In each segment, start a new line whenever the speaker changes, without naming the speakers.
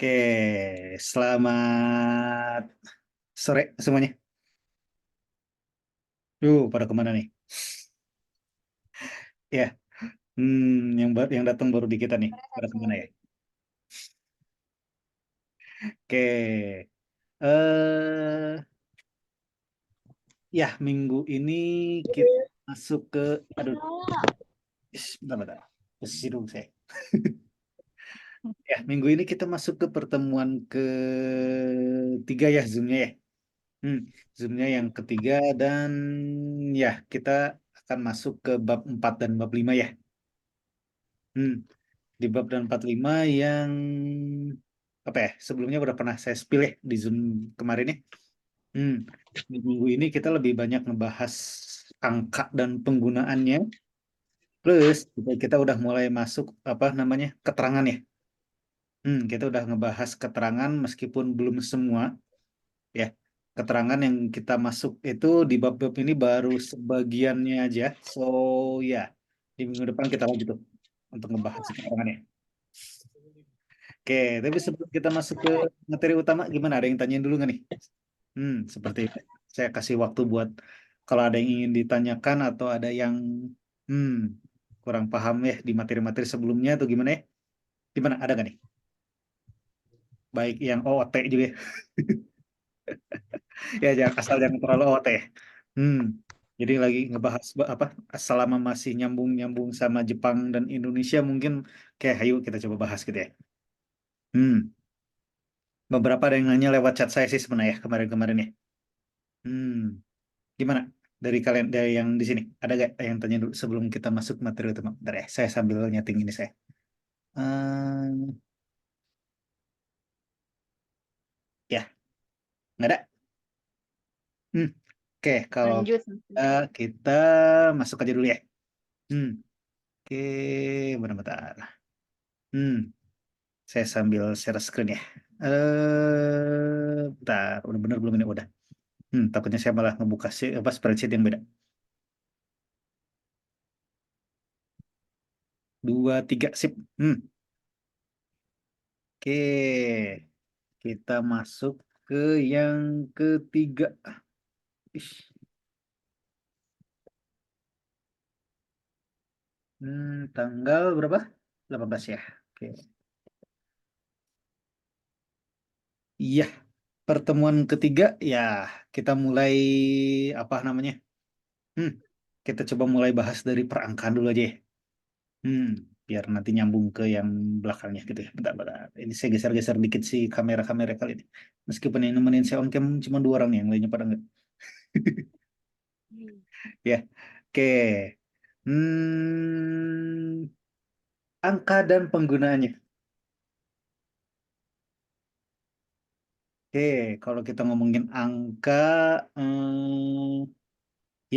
Oke, selamat sore semuanya. Pada kemana nih? Ya, yang datang baru di kita nih. Pada kemana ya? Oke, eh, ya minggu ini kita masuk ke, aduh, bentar, bentar. Posisi dulu saya. Ya, minggu ini kita masuk ke pertemuan ketiga ya Zoom-nya ya. Hmm, Zoom-nya yang ketiga dan ya kita akan masuk ke bab 4 dan bab 5 ya. Hmm. Di bab dan 45 yang apa ya sebelumnya udah pernah saya spill ya di Zoom kemarin ya. Hmm. Di minggu ini kita lebih banyak ngebahas angka dan penggunaannya plus kita udah mulai masuk apa namanya keterangan ya. Kita udah ngebahas keterangan meskipun belum semua ya. Keterangan yang kita masuk itu di bab-bab ini baru sebagiannya aja. So ya, di minggu depan kita lanjut tuh untuk ngebahas keterangannya. Oke, tapi sebelum kita masuk ke materi utama, gimana? Ada yang tanyain dulu nggak nih? Seperti itu. Saya kasih waktu buat kalau ada yang ingin ditanyakan atau ada yang hmm, kurang paham ya di materi-materi sebelumnya atau gimana ya? Gimana? Ada nggak nih? Baik yang OOT juga ya. Ya, jangan, asal jangan terlalu OOT ya. Hmm, jadi lagi ngebahas apa? Selama masih nyambung-nyambung sama Jepang dan Indonesia mungkin kayak ayo kita coba bahas gitu ya. Hmm, beberapa ada yang nanya lewat chat saya sih sebenarnya kemarin-kemarin ya. Hmm. Gimana dari kalian dari yang di sini? Ada gak yang tanya dulu sebelum kita masuk materi utama? Bentar ya, saya sambil nyeting ini saya. Ehm, ya, nggak ada. Hmm, Oke, kalau
Lanjut.
kita masuk aja dulu ya. Hmm, oke, bentar-bentar. Hmm, saya sambil share screen ya. Bentar, udah bener belum ini udah. Takutnya saya malah ngebuka apa spreadsheet yang beda. Dua, tiga, sip. Oke, kita masuk ke yang ketiga. Ish. Tanggal berapa? 18 ya. Oke. Iya, pertemuan ketiga ya kita mulai apa namanya? Hmm, kita coba mulai bahas dari perangkaan dulu aja ya. Hmm, biar nanti nyambung ke yang belakangnya gitu ya. Bentar, bentar. Ini saya geser-geser dikit sih kamera-kamera kali ini. Meskipun yang nemenin saya on cam cuma dua orang yang lainnya pada enggak. Ya, oke. Hmm, angka dan penggunaannya. Oke, kalau kita ngomongin angka,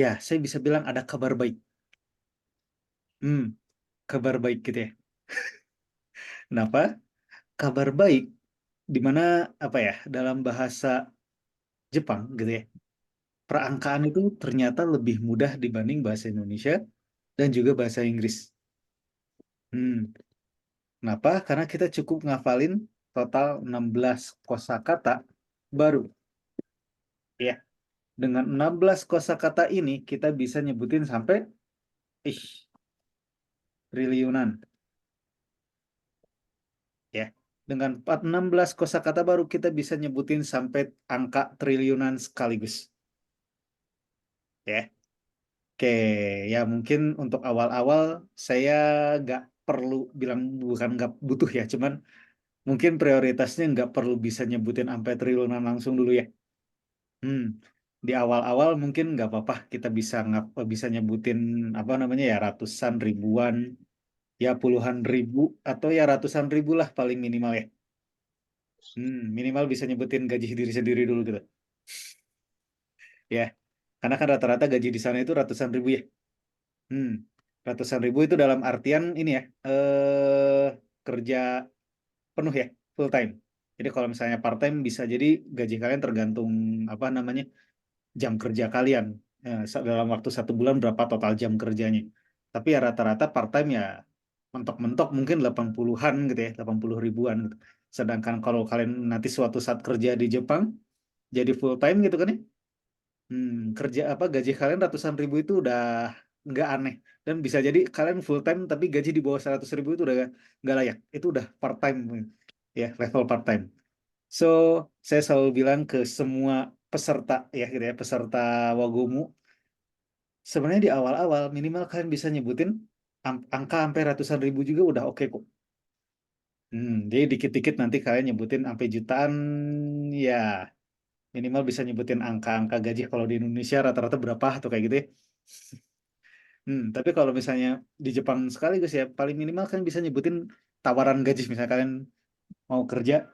ya saya bisa bilang ada kabar baik. Hmm, Kabar baik gitu ya. Kenapa? Kabar baik, di mana apa ya, dalam bahasa Jepang gitu ya. Perangkaan itu ternyata lebih mudah dibanding bahasa Indonesia dan juga bahasa Inggris. Hmm, Kenapa? Karena kita cukup ngafalin total 16 kosakata baru. Ya, dengan 16 kosakata ini kita bisa nyebutin sampai ih, triliunan. Ya, dengan 16 kosakata baru kita bisa nyebutin sampai angka triliunan sekaligus. Ya, oke, ya mungkin untuk awal-awal saya nggak perlu bilang bukan nggak butuh ya, cuman mungkin prioritasnya nggak perlu bisa nyebutin sampai triliunan langsung dulu ya. Hmm, di awal-awal mungkin nggak apa-apa kita bisa nyebutin apa namanya ya ratusan ribuan, ya puluhan ribu atau ya ratusan ribu lah paling minimal ya. Minimal bisa nyebutin gaji diri sendiri dulu gitu. Ya, karena kan rata-rata gaji di sana itu ratusan ribu ya. Hmm, Ratusan ribu itu dalam artian ini ya, kerja penuh ya, full time. Jadi kalau misalnya part time bisa jadi gaji kalian tergantung apa namanya jam kerja kalian. Dalam waktu 1 bulan berapa total jam kerjanya. Tapi ya rata-rata part time ya mentok-mentok mungkin 80-an gitu ya, 80 ribuan gitu. Sedangkan kalau kalian nanti suatu saat kerja di Jepang, jadi full time gitu kan ya, kerja apa gaji kalian ratusan ribu itu udah nggak aneh. Dan bisa jadi kalian full time tapi gaji di bawah 100 ribu itu udah nggak layak. Itu udah part time, ya level part time. So, saya selalu bilang ke semua peserta ya gitu ya, peserta Wagomu, sebenarnya di awal-awal minimal kalian bisa nyebutin angka sampai ratusan ribu juga udah oke kok. Jadi dikit-dikit nanti kalian nyebutin sampai jutaan, ya minimal bisa nyebutin angka-angka gaji kalau di Indonesia rata-rata berapa atau kayak gitu ya. Tapi kalau misalnya di Jepang sekaligus ya, paling minimal kalian bisa nyebutin tawaran gaji misalnya kalian mau kerja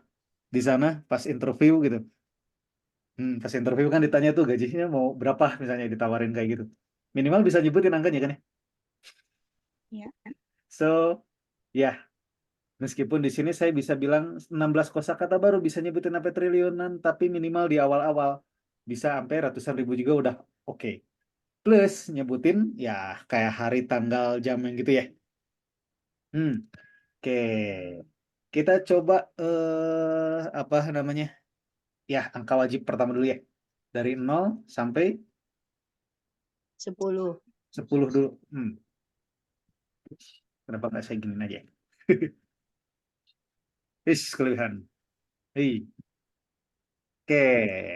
di sana pas interview gitu. Pas interview kan ditanya tuh gajinya mau berapa misalnya ditawarin kayak gitu. Minimal bisa nyebutin angkanya kan ya.
Iya.
So, ya, meskipun di sini saya bisa bilang 16 kosakata baru bisa nyebutin sampai triliunan, tapi minimal di awal-awal bisa sampai ratusan ribu juga udah oke. Plus nyebutin ya kayak hari, tanggal, jam yang gitu ya. Hmm, oke. Kita coba apa namanya? Ya, angka wajib pertama dulu ya. Dari 0 sampai
10.
10 dulu. Kenapa nggak saya giniin aja? Kelebihan. Hei. Oke,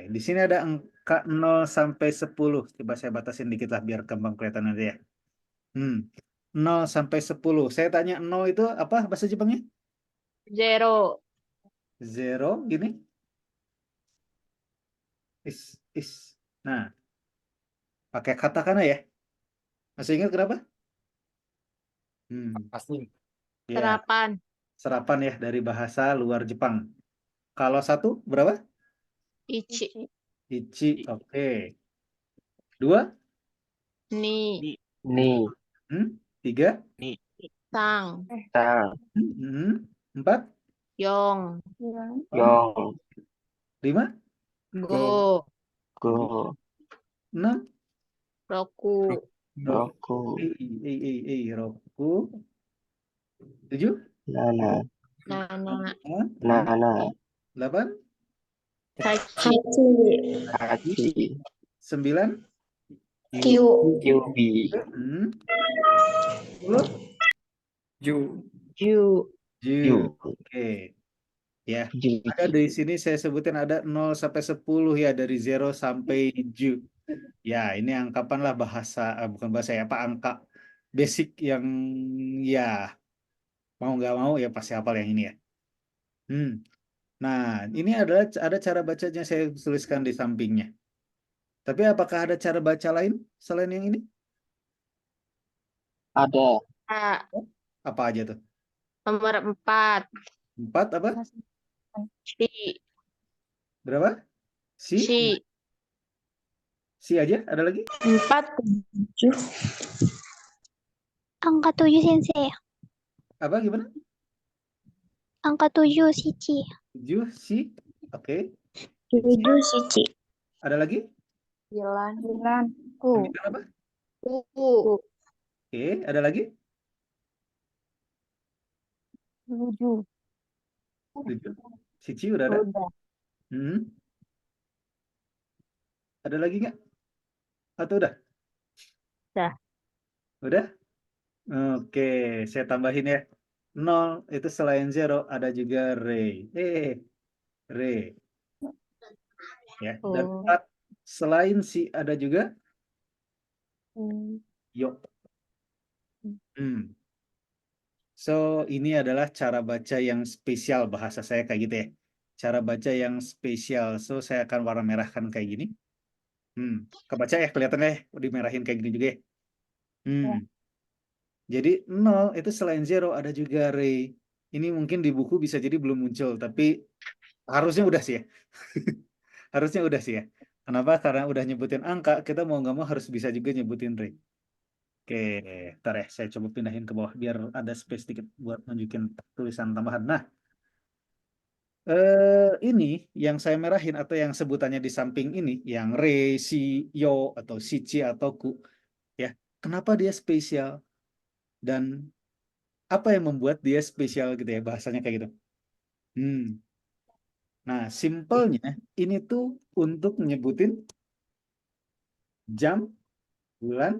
di sini ada angka 0 sampai 10. Coba saya batasin dikit lah biar gampang kelihatan nanti ya. Hmm. 0 sampai 10. Saya tanya 0 itu apa bahasa Jepangnya?
0.
0 gini. Is. Nah, pakai katakana ya. Masih ingat kenapa? Pasti. Ya,
Serapan.
serapan ya dari bahasa luar Jepang. Kalau satu berapa?
Ichi.
Ichi. Oke. Dua?
Ni.
Ni,
Tiga?
Sang.
Tang,
Empat?
Yong.
Yong,
Lima?
Go.
Go,
Enam?
Roku.
Roku,
Roku. Tujuh?
Nana,
Nana.
Nana,
8?
Hachi.
Hachi,
9?
Yubi,
10?
Ju,
Ju.
Yu,
Oke. Ya, ada
Juji,
di sini saya sebutin ada 0 sampai 10 ya, dari 0 sampai Ju. Ya, ini angkapan lah bahasa, bukan bahasa ya, apa angka basic yang ya mau nggak mau ya pasti hafal yang ini ya. Hmm. Nah, ini adalah ada cara bacanya saya tuliskan di sampingnya. Tapi apakah ada cara baca lain selain yang ini?
ada,
A.
Apa aja tuh?
Nomor 4.
4 apa?
Si.
Berapa? Si?
Si.
Si aja? Ada lagi?
4. 7.
Angka 7 sensei.
Apa gimana?
Angka 7 Sici.
7 si. Oke.
7 Sici.
Ada lagi?
9.
9 apa?
U.
Oke, ada lagi?
7.
7. Sici udah ada? Hmm. Ada lagi nggak? Atau udah?
Udah.
Udah? Oke, saya tambahin ya. 0 itu selain zero ada juga re. Re. Ya. Dan 4 selain si ada juga yo. So, ini adalah cara baca yang spesial bahasa saya kayak gitu ya. Cara baca yang spesial. So, saya akan warna merahkan kayak gini. Kebaca ya, kelihatan ya, dimerahin kayak gini juga ya. Jadi 0 itu selain zero ada juga ray. Ini mungkin di buku bisa jadi belum muncul, tapi harusnya udah sih ya. Harusnya udah sih ya. Kenapa? Karena udah nyebutin angka, kita mau nggak mau harus bisa juga nyebutin ray. Oke, ntar ya, saya coba pindahin ke bawah biar ada space dikit buat nunjukin tulisan tambahan. Nah, ini yang saya merahin atau yang sebutannya di samping ini, yang re, si, yo, atau si, ci, atau ku, ya, kenapa dia spesial? Dan apa yang membuat dia spesial gitu ya, bahasanya kayak gitu. Hmm. Nah, simpelnya ini tuh untuk nyebutin jam, bulan,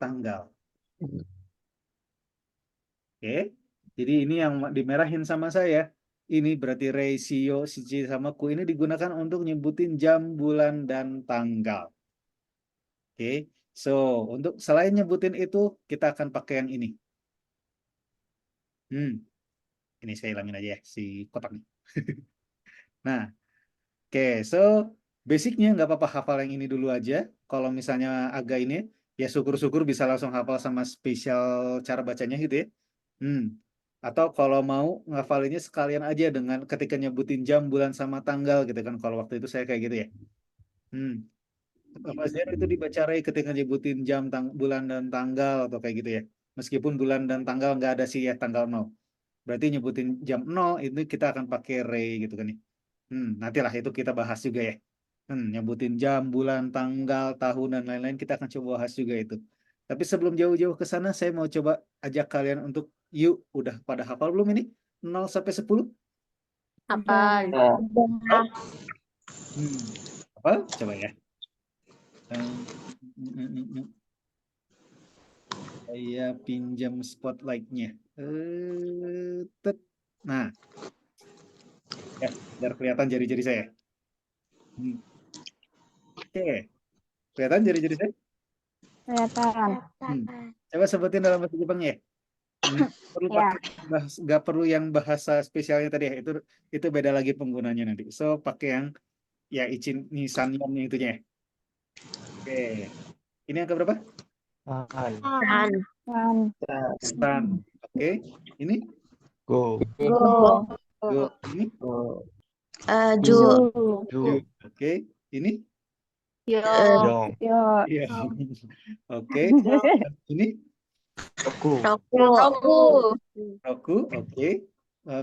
tanggal. Oke. Jadi ini yang dimerahin sama saya. Ini berarti ratio si C sama Q ini digunakan untuk nyebutin jam, bulan, dan tanggal. Oke. So, untuk selain nyebutin itu, kita akan pakai yang ini. Ini saya hilangin aja ya, si kotak nih. Nah, oke, so basicnya nggak apa-apa hafal yang ini dulu aja. Kalau misalnya agak ini, ya syukur-syukur bisa langsung hafal sama spesial cara bacanya gitu ya. Hmm. Atau kalau mau ngafalinnya sekalian aja dengan ketika nyebutin jam, bulan, sama tanggal gitu kan. Kalau waktu itu saya kayak gitu ya. Hmm. Apa zero itu dibaca Ray ketika nyebutin jam, bulan, dan tanggal atau kayak gitu ya. Meskipun bulan dan tanggal nggak ada sih ya tanggal 0. Berarti nyebutin jam 0 itu kita akan pakai Ray gitu kan ya. Nantilah itu kita bahas juga ya. Nyebutin jam, bulan, tanggal, tahun, dan lain-lain kita akan coba bahas juga itu. Tapi sebelum jauh-jauh ke sana, saya mau coba ajak kalian untuk yuk, udah pada hafal belum ini? 0 sampai 10?
Hafal.
Ya,
Hmm. Hafal? Coba ya. Hmm, hmm, hmm, hmm, hmm. Saya pinjam spotlight-nya. Nah, ya, biar kelihatan jari-jari saya. Hmm. Oke, kelihatan jari-jari saya?
Kelihatan.
Coba sebutin dalam bahasa Jepang ya. Perlu
Ya.
pakai nggak perlu yang bahasa spesialnya tadi ya. Itu beda lagi penggunanya nanti. So pakai yang ya Ichin Nisanyon itunya ya. Oke. Ini angka berapa?
An,
Kan.
Stan. Oke. Ini
Go,
Go.
go. Ini
Go,
Ju.
ju. Oke. Ini
Yo.
Yong,
Yo.
iya. Oke. Ini
Roku,
Roku.
roku. Oke.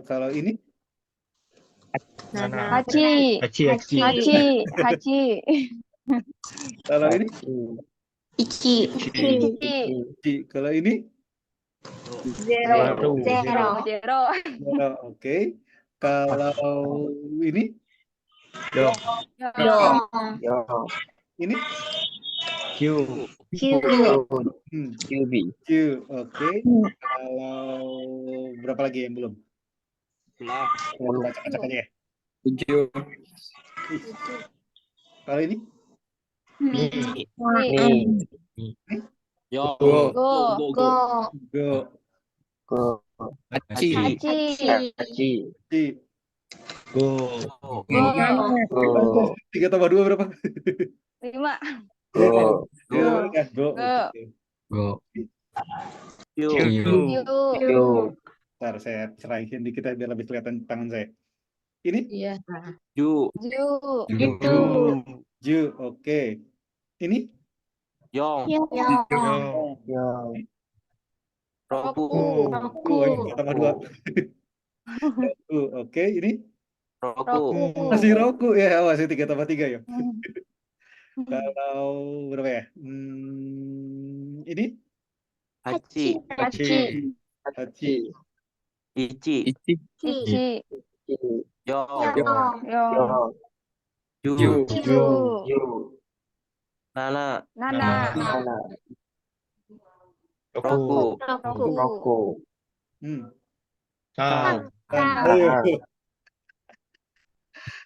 Kalau ini
Nana,
Hachi.
Hachi, Hachi,
Hachi. Hachi.
kalau ini
Ichi.
Ichi,
Ci. Kalau ini
Zero.
Zero,
Zero. Zero.
ya, oke. Kalau ini
Yong,
Yo.
Yong,
ini
Q,
Q.
hmm,
QB,
Q. Oke. Kalau berapa lagi yang belum? Acak-acak aja ya.
7,
Kalau ini
Mi,
Mi.
Yo,
go.
Go.
Go.
Go.
Go,
Hachi.
Hachi,
Ci.
Go,
Go.
3 tambah 2 berapa?
5.
Go,
Go. Ya, go.
Go.
Oke.
Go, Q,
Q.
Ntar saya cerahin dikit ya biar lebih kelihatan tangan saya. Ini
Iya.
Ju,
Ju.
Itu.
Ju. Oke. Ini
Yong,
Yo.
oh.
Yong,
Roku.
Roku. Ya, tambah 2. Roku. Oke. Ini
Roku.
masih Roku ya. Masih 3 tambah 3 ya. Kalau berapa ya? Ini
Hachi,
Hachi.
Hachi.
Ichi,
Ichi.
Yong,
Yo.
Ju,
Ju.
Yu, Nana,
Nana.
Roku,
Roku.
Roku,
Hmm.
Tang,
Aduh.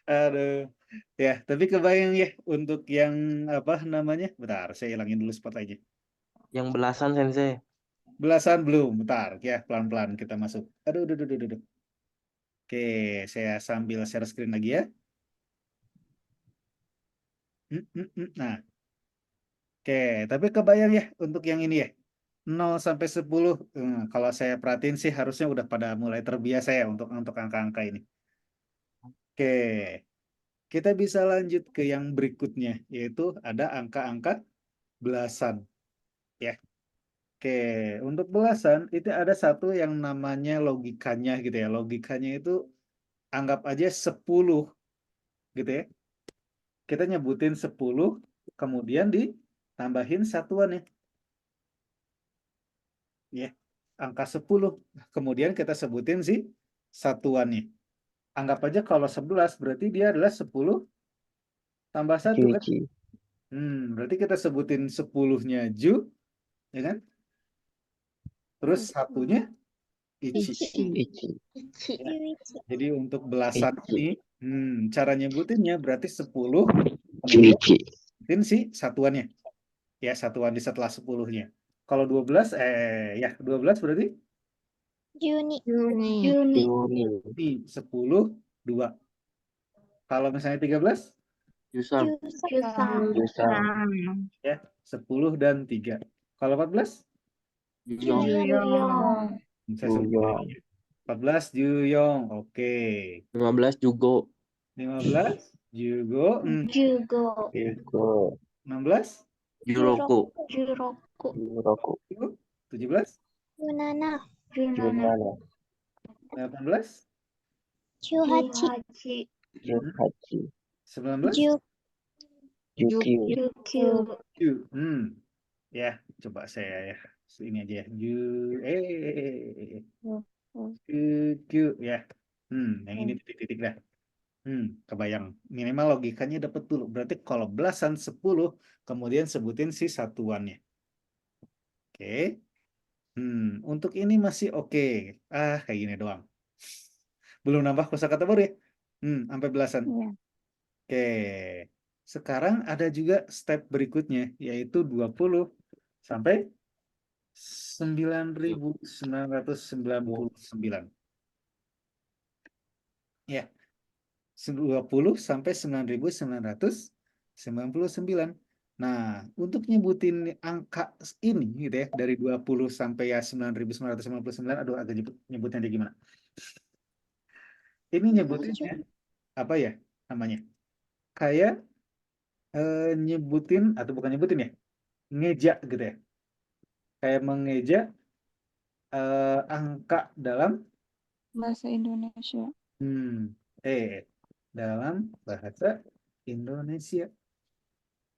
Aduh. Ya, tapi kebayang ya untuk yang apa namanya? Bentar, saya hilangin dulu spotlightnya.
yang belasan sensei.
Belasan belum, bentar ya, pelan-pelan kita masuk. Aduh, aduh, aduh, aduh, aduh. Oke, saya sambil share screen lagi ya. Nah, oke, tapi kebayang ya untuk yang ini ya. 0 sampai 10, kalau saya perhatiin sih harusnya udah pada mulai terbiasa ya untuk angka-angka ini. Oke, kita bisa lanjut ke yang berikutnya, yaitu ada angka-angka belasan. Ya, oke, untuk belasan itu ada satu yang namanya logikanya gitu ya. Logikanya itu anggap aja 10 gitu ya. Kita nyebutin 10, kemudian ditambahin satuan ya. Ya, angka 10. Kemudian kita sebutin sih satuannya. Anggap aja kalau 11 berarti dia adalah 10 tambah 1 kan?
Ichi.
Berarti kita sebutin 10-nya Ju, ya kan? Terus satunya Ichi.
Ichi.
Ichi.
Ya. Jadi untuk belasan
Ichi.
ini, cara nyebutinnya berarti 10, kemudian
Ichi.
sebutin si satuannya. Ya, satuan di setelah 10-nya. Kalau 12, ya 12 berarti
Juni.
Juni.
di 10, 2. Kalau misalnya 13,
Jusan. Jusan.
ya 10 dan 3. Kalau 14,
Juyong.
saya sebut
Juyong.
14 Juyong. Oke.
15 Jugo.
15 Jugo.
Jugo.
Jugo.
16
Juroku.
Juroku.
Juroku.
17
Junana.
18
Juhachi.
Juhachi.
19
Jukyu.
Jukyu.
Ju. Ya, coba saya ya. Ini aja ya. Ju Q ya. Yang ini titik-titik dah. Kebayang. Minimal logikanya dapat dulu. Berarti kalau belasan 10, kemudian sebutin si satuannya. Oke. Untuk ini masih oke. Kayak gini doang. Belum nambah kosakata baru ya? Sampai belasan.
Iya.
Oke. Sekarang ada juga step berikutnya, yaitu 20 sampai 9.999. Ya. 20 sampai 9.999. Nah, untuk nyebutin angka ini gitu ya, dari 20 sampai ya 9.999, aduh agak nyebutnya dia gimana? Ini nyebutinnya apa ya namanya? Kayak nyebutin atau bukan nyebutin ya? Ngeja gitu ya. Kayak mengeja angka dalam
Bahasa Indonesia.
dalam bahasa Indonesia.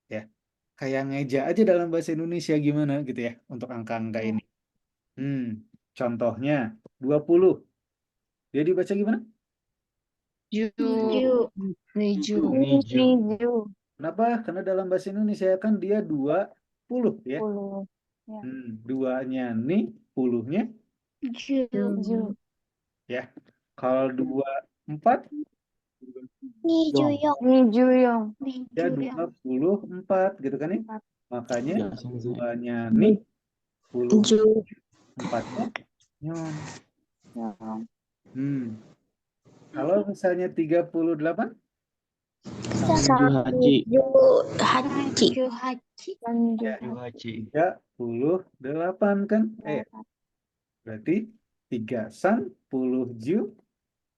Ya. Kayak ngeja aja dalam bahasa Indonesia gimana gitu ya untuk angka-angka
Ya.
ini. Contohnya 20. Dia dibaca gimana?
Niju.
Kenapa? Karena dalam bahasa Indonesia kan dia 20 ya.
10. Ya.
Duanya nih, puluhnya
Ju.
ya. Kalau 24
Nijuyong.
Nijuyong.
ya 24 gitu kan ya. Makanya
Ya, Sensei.
duanya nih, puluh
Ju.
empatnya nyon.
Yong.
Kalau misalnya 38
Juhachi.
Juhachi.
ya,
Juhachi.
38 kan? Berarti 3 san, 10 ju,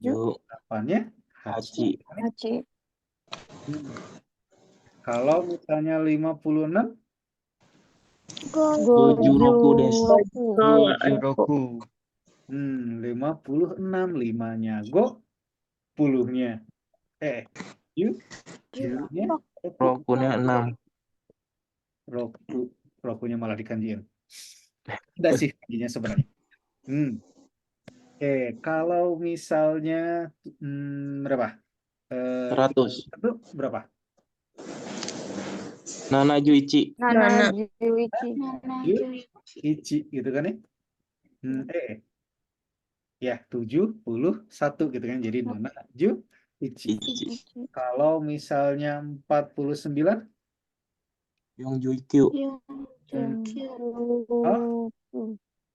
Ju.
8-nya
Hachi.
Hachi.
Kalau misalnya 56
Gojuroku desu.
Gojuroku.
56, 5-nya go, 10-nya ju, ju-nya
Rokunya 6.
rokunya malah dikanjiin. Udah sih kanjinya sebenarnya. Kalau misalnya berapa?
100.
Itu berapa?
Nana Juichi.
Nana Juichi.
Ichi gitu kan ya? Ya 71 gitu kan. Jadi Nana Ichi.
Ichi.
Kalau misalnya 49
Yong Juikyu.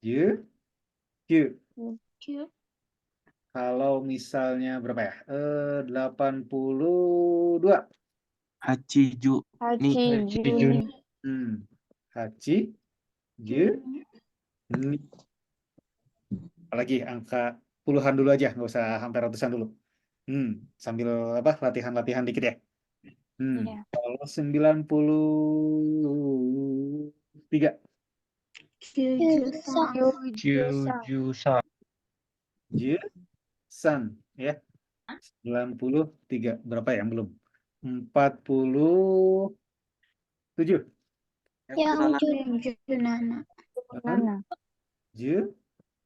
Ju Q. Kalau misalnya berapa ya? 82
Hachi Ju. Ni.
Hachi Ju.
Hachi Ju Ni. Apalagi angka puluhan dulu aja, nggak usah sampai ratusan dulu. Sambil apa latihan-latihan dikit ya.
Iya.
Kalau 93
Jujusan.
Jusan ya. 93 berapa yang belum? 47
Junana.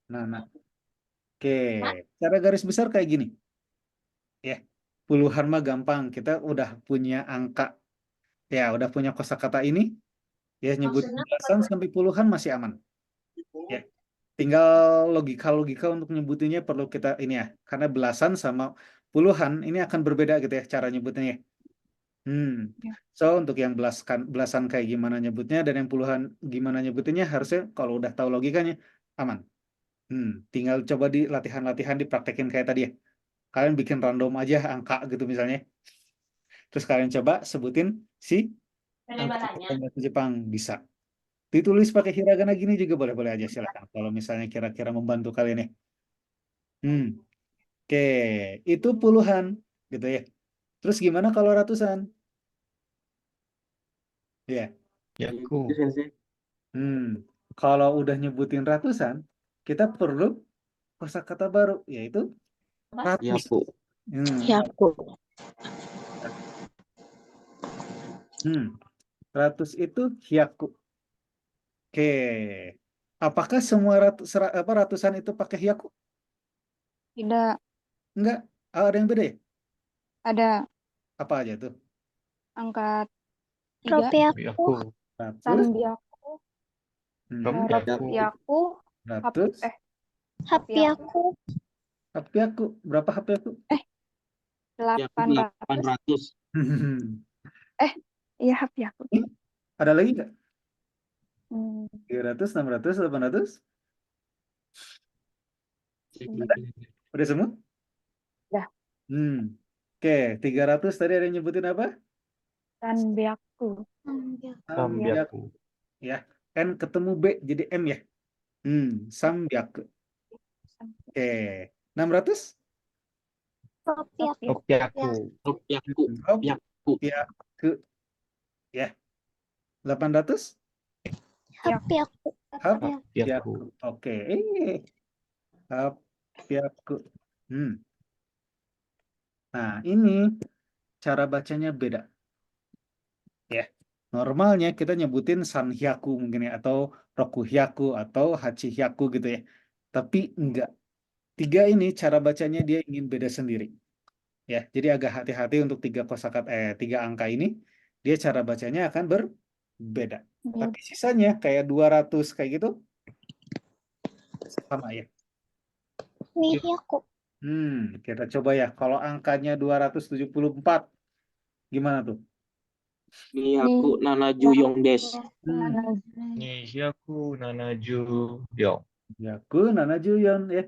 Nana. Oke, cara garis besar kayak gini. Ya, puluhan mah gampang. Kita udah punya angka, ya udah punya kosakata ini, ya nyebut belasan sampai puluhan masih aman. Ya, tinggal logika untuk nyebutinnya perlu kita ini ya, karena belasan sama puluhan ini akan berbeda gitu ya cara nyebutnya.
Ya.
So untuk yang belasan kayak gimana nyebutnya dan yang puluhan gimana nyebutinnya harusnya kalau udah tahu logikanya aman. Tinggal coba di latihan-latihan dipraktekin kayak tadi ya. Kalian bikin random aja angka gitu misalnya. Terus kalian coba sebutin si angka dalam bahasa Jepang bisa. Ditulis pakai hiragana gini juga boleh-boleh aja silakan. Kalau misalnya kira-kira membantu kalian ya. Hmm. Oke, itu puluhan gitu ya. Terus gimana kalau ratusan? Ya.
Yaku.
Itu Sensei.
Kalau udah nyebutin ratusan, kita perlu kosakata baru yaitu ratus.
Yaku.
Yaku.
Ratus itu hyaku. Oke. Apakah semua ratusan itu pakai hyaku?
Tidak
Enggak. Ada yang beda ya?
ada
Apa aja tuh?
angka 3.
Ropiaku.
Yaku.
Ratus,
Sanbiaku.
Yaku.
Yaku.
ratus,
Hapiaku.
HP aku. Berapa HP aku?
Yaku
800.
800.
Iya, Hapiaku.
Ada lagi nggak?
300.
300, 600, 800? Udah semua?
Udah.
Oke, 300 tadi ada yang nyebutin apa?
Sanbiaku.
Sambiaku.
Ya, kan ketemu B jadi M ya. Sambyaku. Oke, 600?
Ropiaku.
Ropiaku.
Yaku. Yaku.
Yaku. Ya. 800?
Hapiaku.
Yaku. Oke. Hapiaku. Nah, ini cara bacanya beda. Ya. Normalnya kita nyebutin sanhyaku mungkin ya, atau rokuhyaku, atau hachihyaku gitu ya. Tapi enggak. 3 ini cara bacanya dia ingin beda sendiri. Ya, jadi agak hati-hati untuk 3 angka ini. Dia cara bacanya akan berbeda. Tapi sisanya kayak 200 kayak gitu sama ya.
Miyaku.
Kita coba ya. Kalau angkanya 274 gimana tuh?
Miyaku nanaju yongdes.
Yaku nanaju yo.
Yaku nanajuyon ya.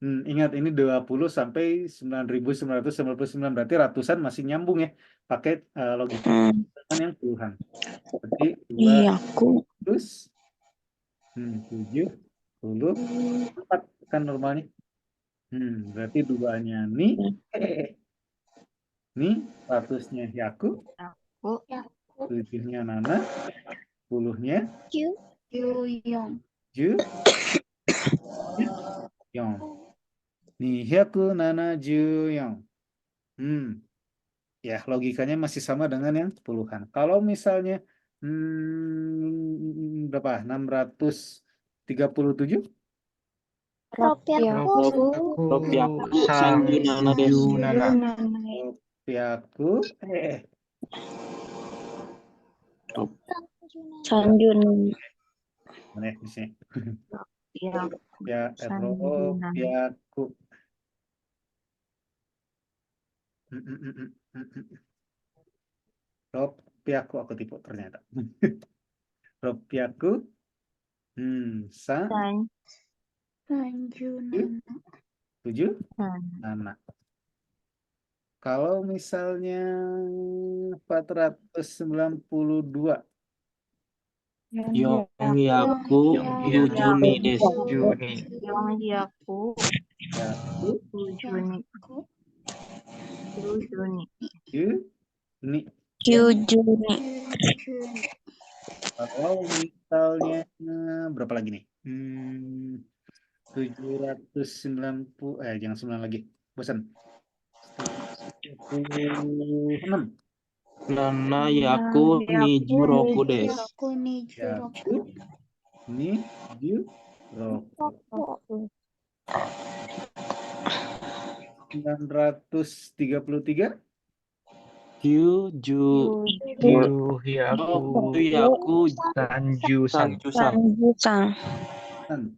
Ingat ini 20 sampai 9.999 berarti ratusan masih nyambung ya. Pakai logika dengan yang puluhan. Berarti
Iyaku.
274 kan normalnya. Berarti duanya ni. Ni ratusnya Yaku. Tujuhnya Nana. Puluhnya Ju. Yong. Ni Hyaku Nanajuyong. Ya, logikanya masih sama dengan yang puluhan. Kalau misalnya berapa? 637?
Ropiaku.
Ropiaku sanjunana des.
Rupiahku.
Sanjun.
Mana ya di sini?
Ya.
Ya, Rupiahku. Rupiahku aku tipu ternyata. Rupiahku. Tujuh anak. Kalau misalnya 492.
Yongyaku yujuni des.
Yaku.
Ni.
Yujuni.
Kalau misalnya berapa lagi nih? 790 jangan 9 lagi. Bosan. 76.
Nana yaku niju roku des.
Yaku niju roku. 933.
Kyuju.
Yuhyaku
Yuyaku
Sanju-san.
Sanju-san.
Sanju-san.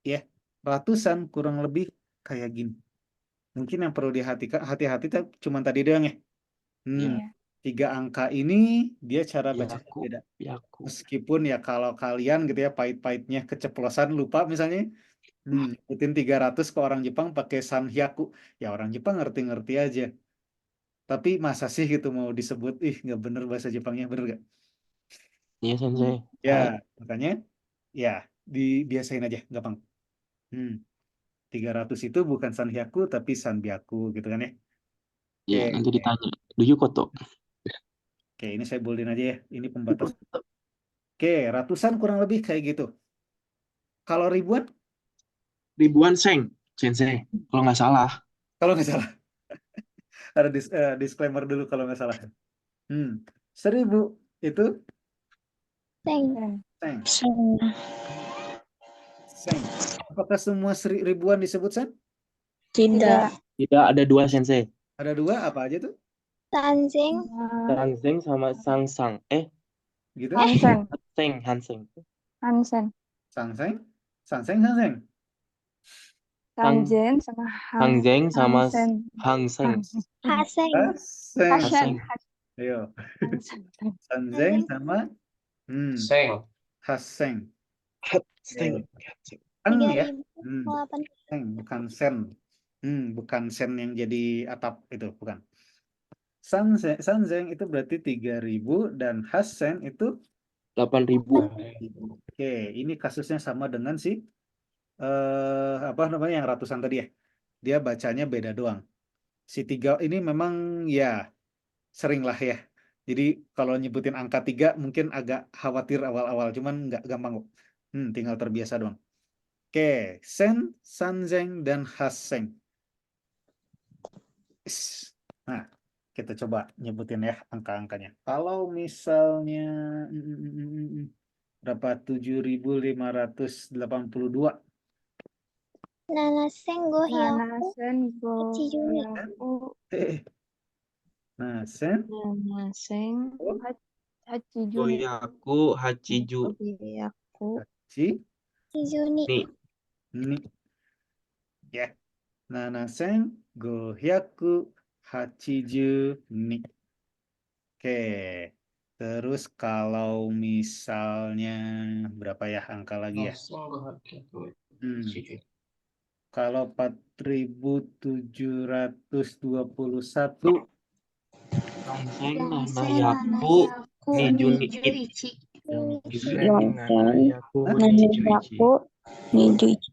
Ya, ratusan kurang lebih kayak gini. Mungkin yang perlu hati-hati cuma tadi doang ya.
Ya.
3 angka ini dia cara baca
Yaku.
beda.
Yaku.
Meskipun ya kalau kalian gitu ya pahit-pahitnya keceplosan lupa misalnya ikutin 300 ke orang Jepang pakai sanhyaku. Ya orang Jepang ngerti-ngerti aja. Tapi masa sih gitu mau disebut nggak bener bahasa Jepangnya, bener gak?
Iya, Sensei.
Ya, makanya ya dibiasain aja, gampang. 300 itu bukan sanhyaku tapi sanbyaku gitu kan ya.
Ya,
Oke.
nanti ditanya. Do you koto?
Oke, ini saya boldin aja ya. Ini pembatas. Oke, ratusan kurang lebih kayak gitu. Kalau ribuan,
Ribuan seng, Sensei. Kalau nggak salah.
kalau nggak salah. Ada disclaimer dulu kalau nggak salah. 1000 itu
Seng.
seng.
Seng.
Seng. Apakah semua ribuan disebut sen?
Tidak.
Tidak, ada 2, Sensei.
Ada 2, apa aja tuh?
Sanzeng.
Sangseng sama sangsang.
Gitu?
Hansen.
Hanseng.
Hansen.
Sangseng? Sangseng?
Sanjen sama
Hangzeng sama
Hansen.
Hangseng.
Haseng.
Haseng.
Haseng.
Ayo.
Hansen.
Sanseng sama
Seng.
Haseng.
Hatseng.
Seng ya.
3008.
Seng, bukan sen. Bukan sen yang jadi atap itu, bukan. Sanseng itu berarti 3000 dan Hasen itu
8.000.
Oke, ini kasusnya sama dengan si apa namanya yang ratusan tadi ya. Dia bacanya beda doang. Si 3 ini memang ya sering lah ya. Jadi kalau nyebutin angka 3 mungkin agak khawatir awal-awal, cuman nggak gampang kok. Tinggal terbiasa doang. Oke, Sen, Sanzeng, dan Haseng. Nah, kita coba nyebutin ya angka-angkanya. Kalau misalnya berapa? 7.582.
Nanaseng gohyaku.
Nanasen
Hachijuni.
Gohyaku.
Nah, Sen,
Nanaseng Hachijuni.
Goyaku Hachiju.
Gohyaku.
Si,
Hachijuni.
Ni. Ya. Nanasen, Gohyaku, Hachiju, Ni. Oke. Terus kalau misalnya berapa ya angka lagi ya? Kalau 4.721
Hangseng Nanayaku Nijunichi.
Yongseng. Naniyaku. Nijuichi.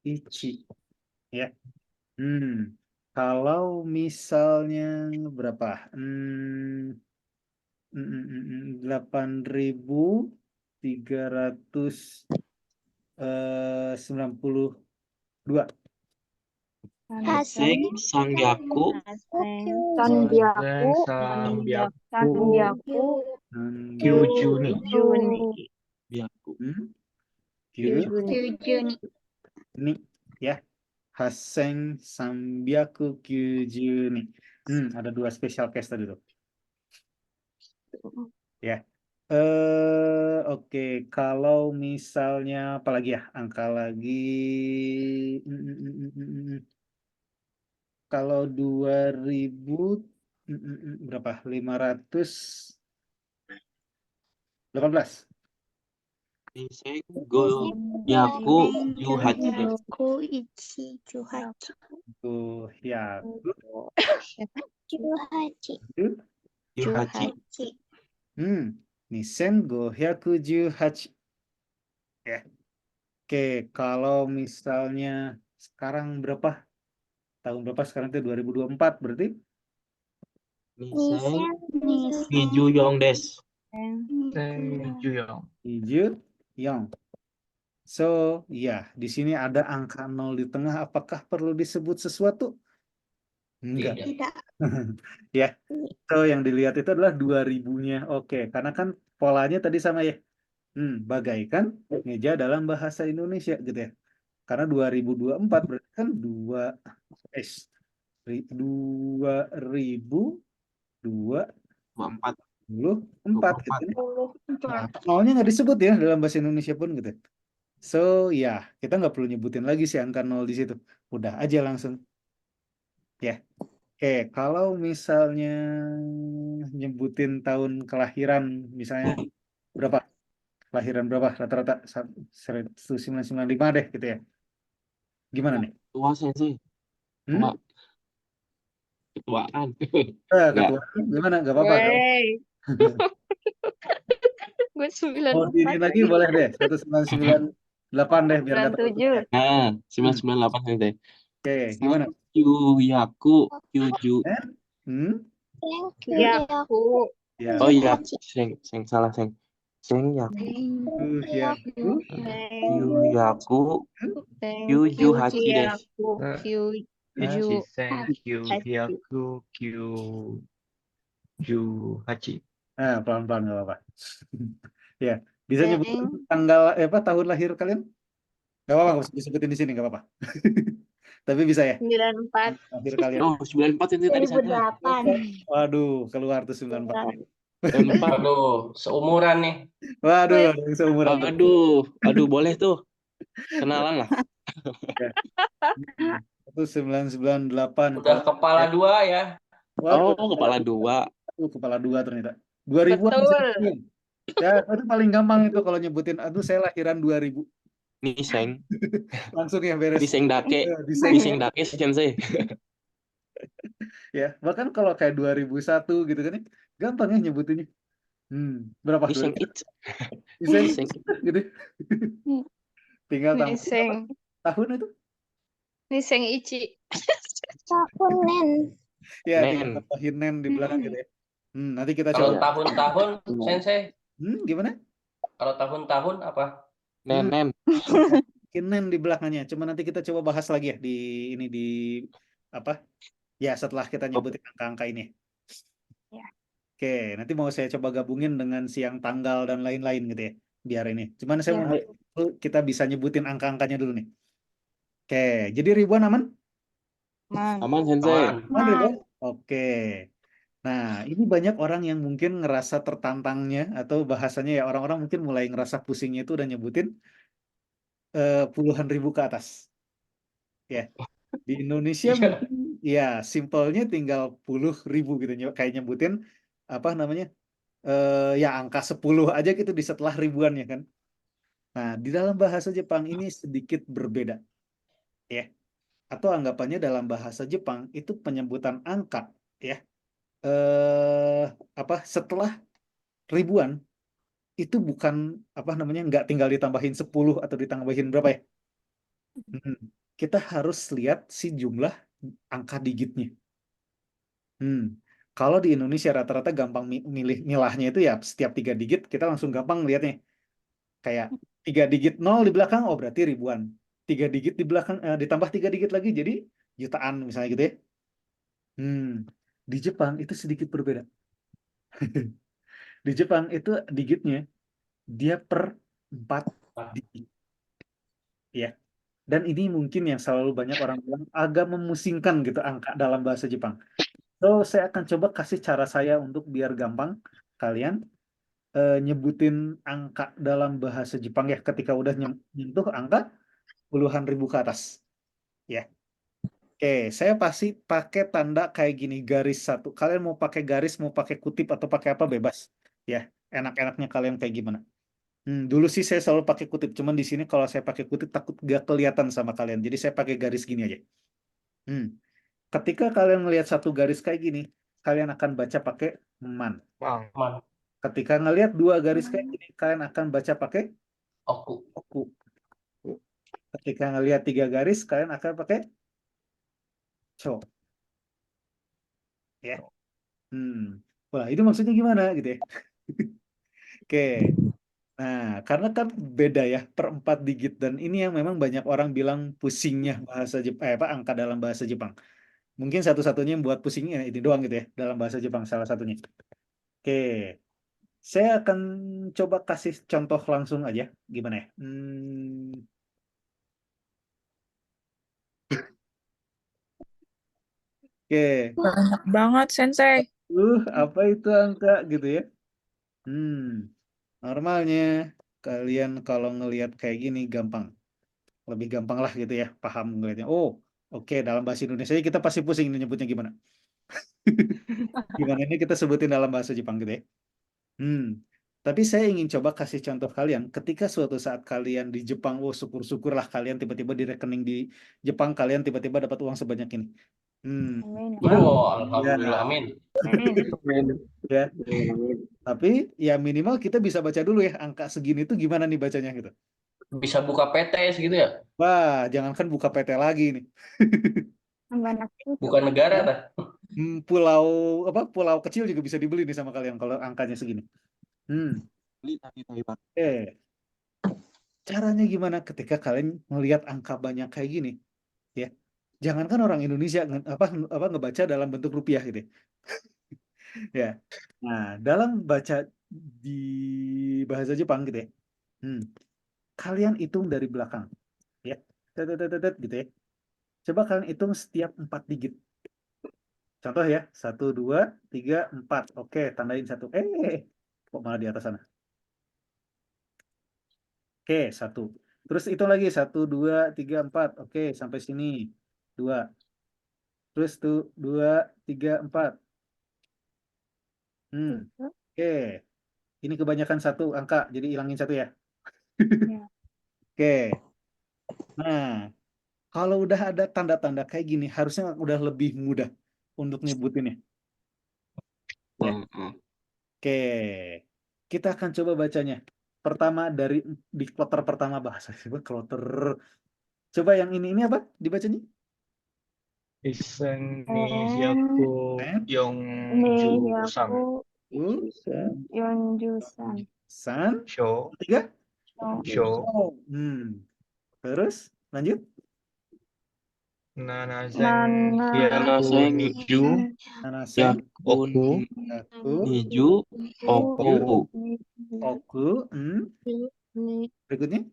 Ichi. Ya. Kalau misalnya berapa? 8.392.
Hangseng Sangyaku.
Sanbyaku.
Kyujuni. Byaku.
Kyujuni.
Ni ya. Haseng Sambyaku Kyujuni. Ada 2 special case tadi tuh. Ya. Oke, kalau misalnya apalagi ya angka lagi kalau 2000 berapa? 518.
Hangseng Goyaku Yuhachi.
Koichi Juhachi.
Gohyaku
Juhachi.
Yuhachi.
Nisen Gohyaku18. Ya. Oke, kalau misalnya sekarang berapa? Tahun berapa sekarang itu 2024 berarti?
Niseng Hiju Yongdes.
Hiju Yong. So, ya, di sini ada angka 0 di tengah. Apakah perlu disebut sesuatu? Enggak.
Tidak.
Ya. So, yang dilihat itu adalah 2000-nya. Oke, karena kan polanya tadi sama ya. Bagaikan meja dalam bahasa Indonesia gitu ya. Karena 2024 berarti kan 2024
24
gitu. Nah, nolnya nggak disebut ya dalam bahasa Indonesia pun gitu. So ya, kita nggak perlu nyebutin lagi si angka 0 di situ. Udah aja langsung. Ya. Oke, kalau misalnya nyebutin tahun kelahiran, misalnya berapa? Kelahiran berapa? Rata-rata 1995 deh gitu ya. Gimana nih?
tua sensei
Hmm?
tua ketuaan
Ketua,
enggak
gimana? Gak apa-apa.
Wey, gue
Mau dini
94.
lagi boleh deh. 1998 deh biar nggak terlalu
97.
banyak.
nah
Hmm.
998 sensei
Oke, gimana?
Yaku Kyuju
Eh? Hmm?
Yaku.
Ya,
oh iya seng salah seng Yaku
ya.
Yaku
Thank
Kyuju
you,
Hachi desu
Yaku. Kyuju.
Thank you, Hyaku, Kyuju, Hachi.
Nah, pelan-pelan nggak apa-apa. Ya, bisa nyebutin tanggal apa tahun lahir kalian? Gak apa-apa, nggak usah disebutin di sini, gak apa-apa. Tapi bisa ya,
94.
lahir kalian.
oh 94 sensei tadi salah
2008.
Waduh, keluar tuh 94.
94
Aduh, seumuran nih.
Waduh,
Wih.
ada yang seumuran.
aduh boleh tuh kenalan lah
Ya. Itu 998.
Udah kepala dua ya.
Waduh,
oh kepala dua
kepala dua ternyata. 2000-an masih
Betul.
kecil. Ya, itu paling gampang itu kalau nyebutin, aduh saya lahiran 2000.
nih seng
Langsung ya beres.
di seng dake
Diseng.
sensei
Ya, bahkan kalau kayak 2001 gitu kan ya, gampang ya nyebutinnya. Berapa?
di seng it
Diseng
di seng
gitu. Tinggal tambah
Niseng.
tahun itu.
Niseng Ichi.
Tahun Nen.
Ya, tinggal
nen
tambahin nen di belakang gitu ya. Nanti kita
Kalau
coba.
tahun-tahun, Sensei.
Gimana?
Kalau tahun-tahun apa?
nen
Mungkin nen di belakangnya. Cuma nanti kita coba bahas lagi ya di ini di apa? Ya, setelah kita nyebutin angka-angka ini.
Ya.
Oke, nanti mau saya coba gabungin dengan siang tanggal dan lain-lain gitu ya. Biar ini. Cuman saya
Ya.
mau kita bisa nyebutin angka-angkanya dulu nih. Oke, jadi ribuan aman?
Man.
aman sensei
Aman.
Aman ribuan? Oke. Nah, ini banyak orang yang mungkin ngerasa tertantangnya atau bahasanya ya orang-orang mungkin mulai ngerasa pusingnya itu udah nyebutin puluhan ribu ke atas. Ya, di Indonesia
Iya.
mungkin ya simpelnya tinggal puluh ribu gitu kayak nyebutin apa namanya ya angka 10 aja gitu di setelah ribuan ya kan. Nah, di dalam bahasa Jepang ini sedikit berbeda ya. Atau anggapannya dalam bahasa Jepang itu penyebutan angka ya apa setelah ribuan itu bukan apa namanya nggak tinggal ditambahin 10 atau ditambahin berapa ya. Hmm, Kita harus lihat si jumlah angka digitnya. Hmm. Kalau di Indonesia rata-rata gampang milih milahnya itu ya setiap 3 digit kita langsung gampang lihatnya. Kayak 3 digit nol di belakang, oh berarti ribuan. 3 digit di belakang ditambah 3 digit lagi jadi jutaan misalnya gitu ya. Hmm. Di Jepang itu sedikit berbeda. Di Jepang itu digitnya dia per 4 digit. Ya. Dan ini mungkin yang selalu banyak orang bilang agak memusingkan gitu angka dalam bahasa Jepang. So, saya akan coba kasih cara saya untuk biar gampang kalian nyebutin angka dalam bahasa Jepang ya ketika udah nyentuh angka puluhan ribu ke atas. Ya. Oke, saya pasti pakai tanda kayak gini garis satu. Kalian mau pakai garis, mau pakai kutip atau pakai apa bebas. Ya, enak-enaknya kalian kayak gimana. Dulu sih saya selalu pakai kutip, cuman di sini kalau saya pakai kutip takut gak kelihatan sama kalian. Jadi saya pakai garis gini aja. Hmm. Ketika kalian melihat satu garis kayak gini, kalian akan baca pakai man.
Aman.
Ketika ngelihat 2 garis kayak gini, kalian akan baca pakai
Oku.
oku. Ketika ngelihat 3 garis, kalian akan pakai cho. Ya. Wah, itu maksudnya gimana gitu ya? Oke. Nah, karena kan beda ya per 4 digit dan ini yang memang banyak orang bilang pusingnya bahasa Jepang, apa angka dalam bahasa Jepang. Mungkin satu-satunya yang buat pusingnya ini doang gitu ya dalam bahasa Jepang salah satunya. Oke, saya akan coba kasih contoh langsung aja gimana ya. Oke.
Banyak banget, Sensei.
Apa itu angka gitu ya? Normalnya kalian kalau ngelihat kayak gini gampang. Lebih gampang lah gitu ya, paham ngelihatnya. Oh, oke, dalam bahasa Indonesia kita pasti pusing nih nyebutnya gimana. Gimana ini kita sebutin dalam bahasa Jepang gitu ya. Tapi saya ingin coba kasih contoh kalian. Ketika suatu saat kalian di Jepang, oh syukur-syukurlah kalian tiba-tiba di rekening di Jepang kalian tiba-tiba dapat uang sebanyak ini.
Amin.
Oh,
Ya,
alhamdulillah, amin.
Amin.
ya. Tapi ya minimal kita bisa baca dulu ya angka segini tuh gimana nih bacanya gitu.
Bisa buka PTS gitu ya?
Wah, jangankan buka PT lagi nih.
Tambah anak cucu.
Bukan negara dah.
Pulau pulau kecil juga bisa dibeli nih sama kalian kalau angkanya segini.
Beli tapi Taiwan.
Caranya gimana ketika kalian melihat angka banyak kayak gini, ya? Jangankan orang Indonesia ngebaca dalam bentuk rupiah gitu, ya. Nah, dalam baca di bahasa Jepang gitu ya, kalian hitung dari belakang, ya, gitu ya. Coba kalian hitung setiap 4 digit. Contoh ya, 1, 2, 3, 4. Oke, tandain 1. Kok malah di atas sana? Oke, 1. Terus itu lagi 1, 2, 3, 4. Oke, sampai sini 2. Terus tuh 2, 3, 4. Oke, ini kebanyakan 1 angka, jadi hilangin 1 ya.
Ya.
Oke, nah kalau udah ada tanda-tanda kayak gini, harusnya udah lebih mudah untuk nyebutinnya. Ya. Oke, kita akan coba bacanya. Pertama di kloter pertama bahasa kloter. Coba yang ini apa dibacanya?
Isengniyaku Yongju-san.
Yonjusan.
San.
Sho.
3.
Sho.
Terus lanjut.
Nanasen Yaku
Nanasen
Oku
Niju
Oku
Oku. Berikutnya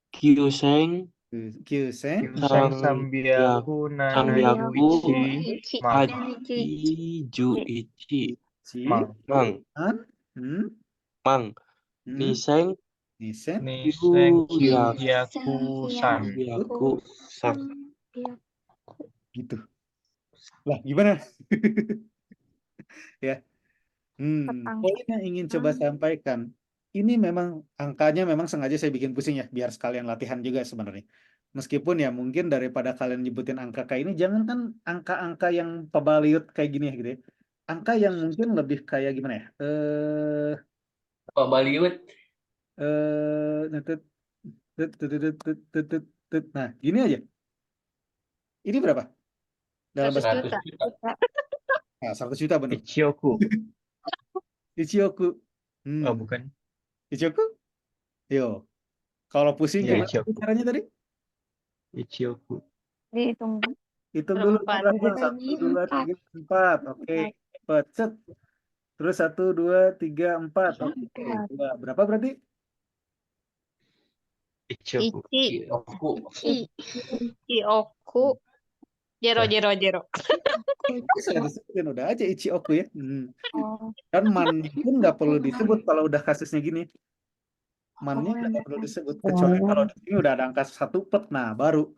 Kyuseng
Kyusen
Sambiaku Nanayu Ichi Haju Ichi Mang Niseng
Nisen
Yaku-san.
gitu. Lah gimana? Ya. Poin yang ingin coba sampaikan, ini memang angkanya memang sengaja saya bikin pusing ya, biar sekalian latihan juga sebenarnya. Meskipun ya mungkin daripada kalian nyebutin angka kayak ini, jangan kan angka-angka yang pebaliut kayak gini ya gitu ya. Angka yang mungkin lebih kayak gimana ya?
Pak Baliut.
Nah, gini aja. Ini berapa? Dalam bahasa
100 juta.
Nah, 100 juta benar.
Ichioku.
Ichioku.
Oh, bukan.
Ichioku? Yo. Kalau pusing
Ya,
gimana
Ichioku.
caranya tadi?
Ichioku.
Dihitung.
Hitung dulu
Berempat.
berapa? 1, 2, 3, 4. Oke. Set. Terus 1, 2, 3, 4. Oke. Berapa berarti?
Ichioku.
Oku.
Ichioku. Jero.
Saya disebutin udah aja Ichioku ya. Dan man-nya pun nggak perlu disebut kalau udah kasusnya gini. Man-nya nggak perlu disebut kecuali kalau di sini udah ada angka 1 pet, nah baru.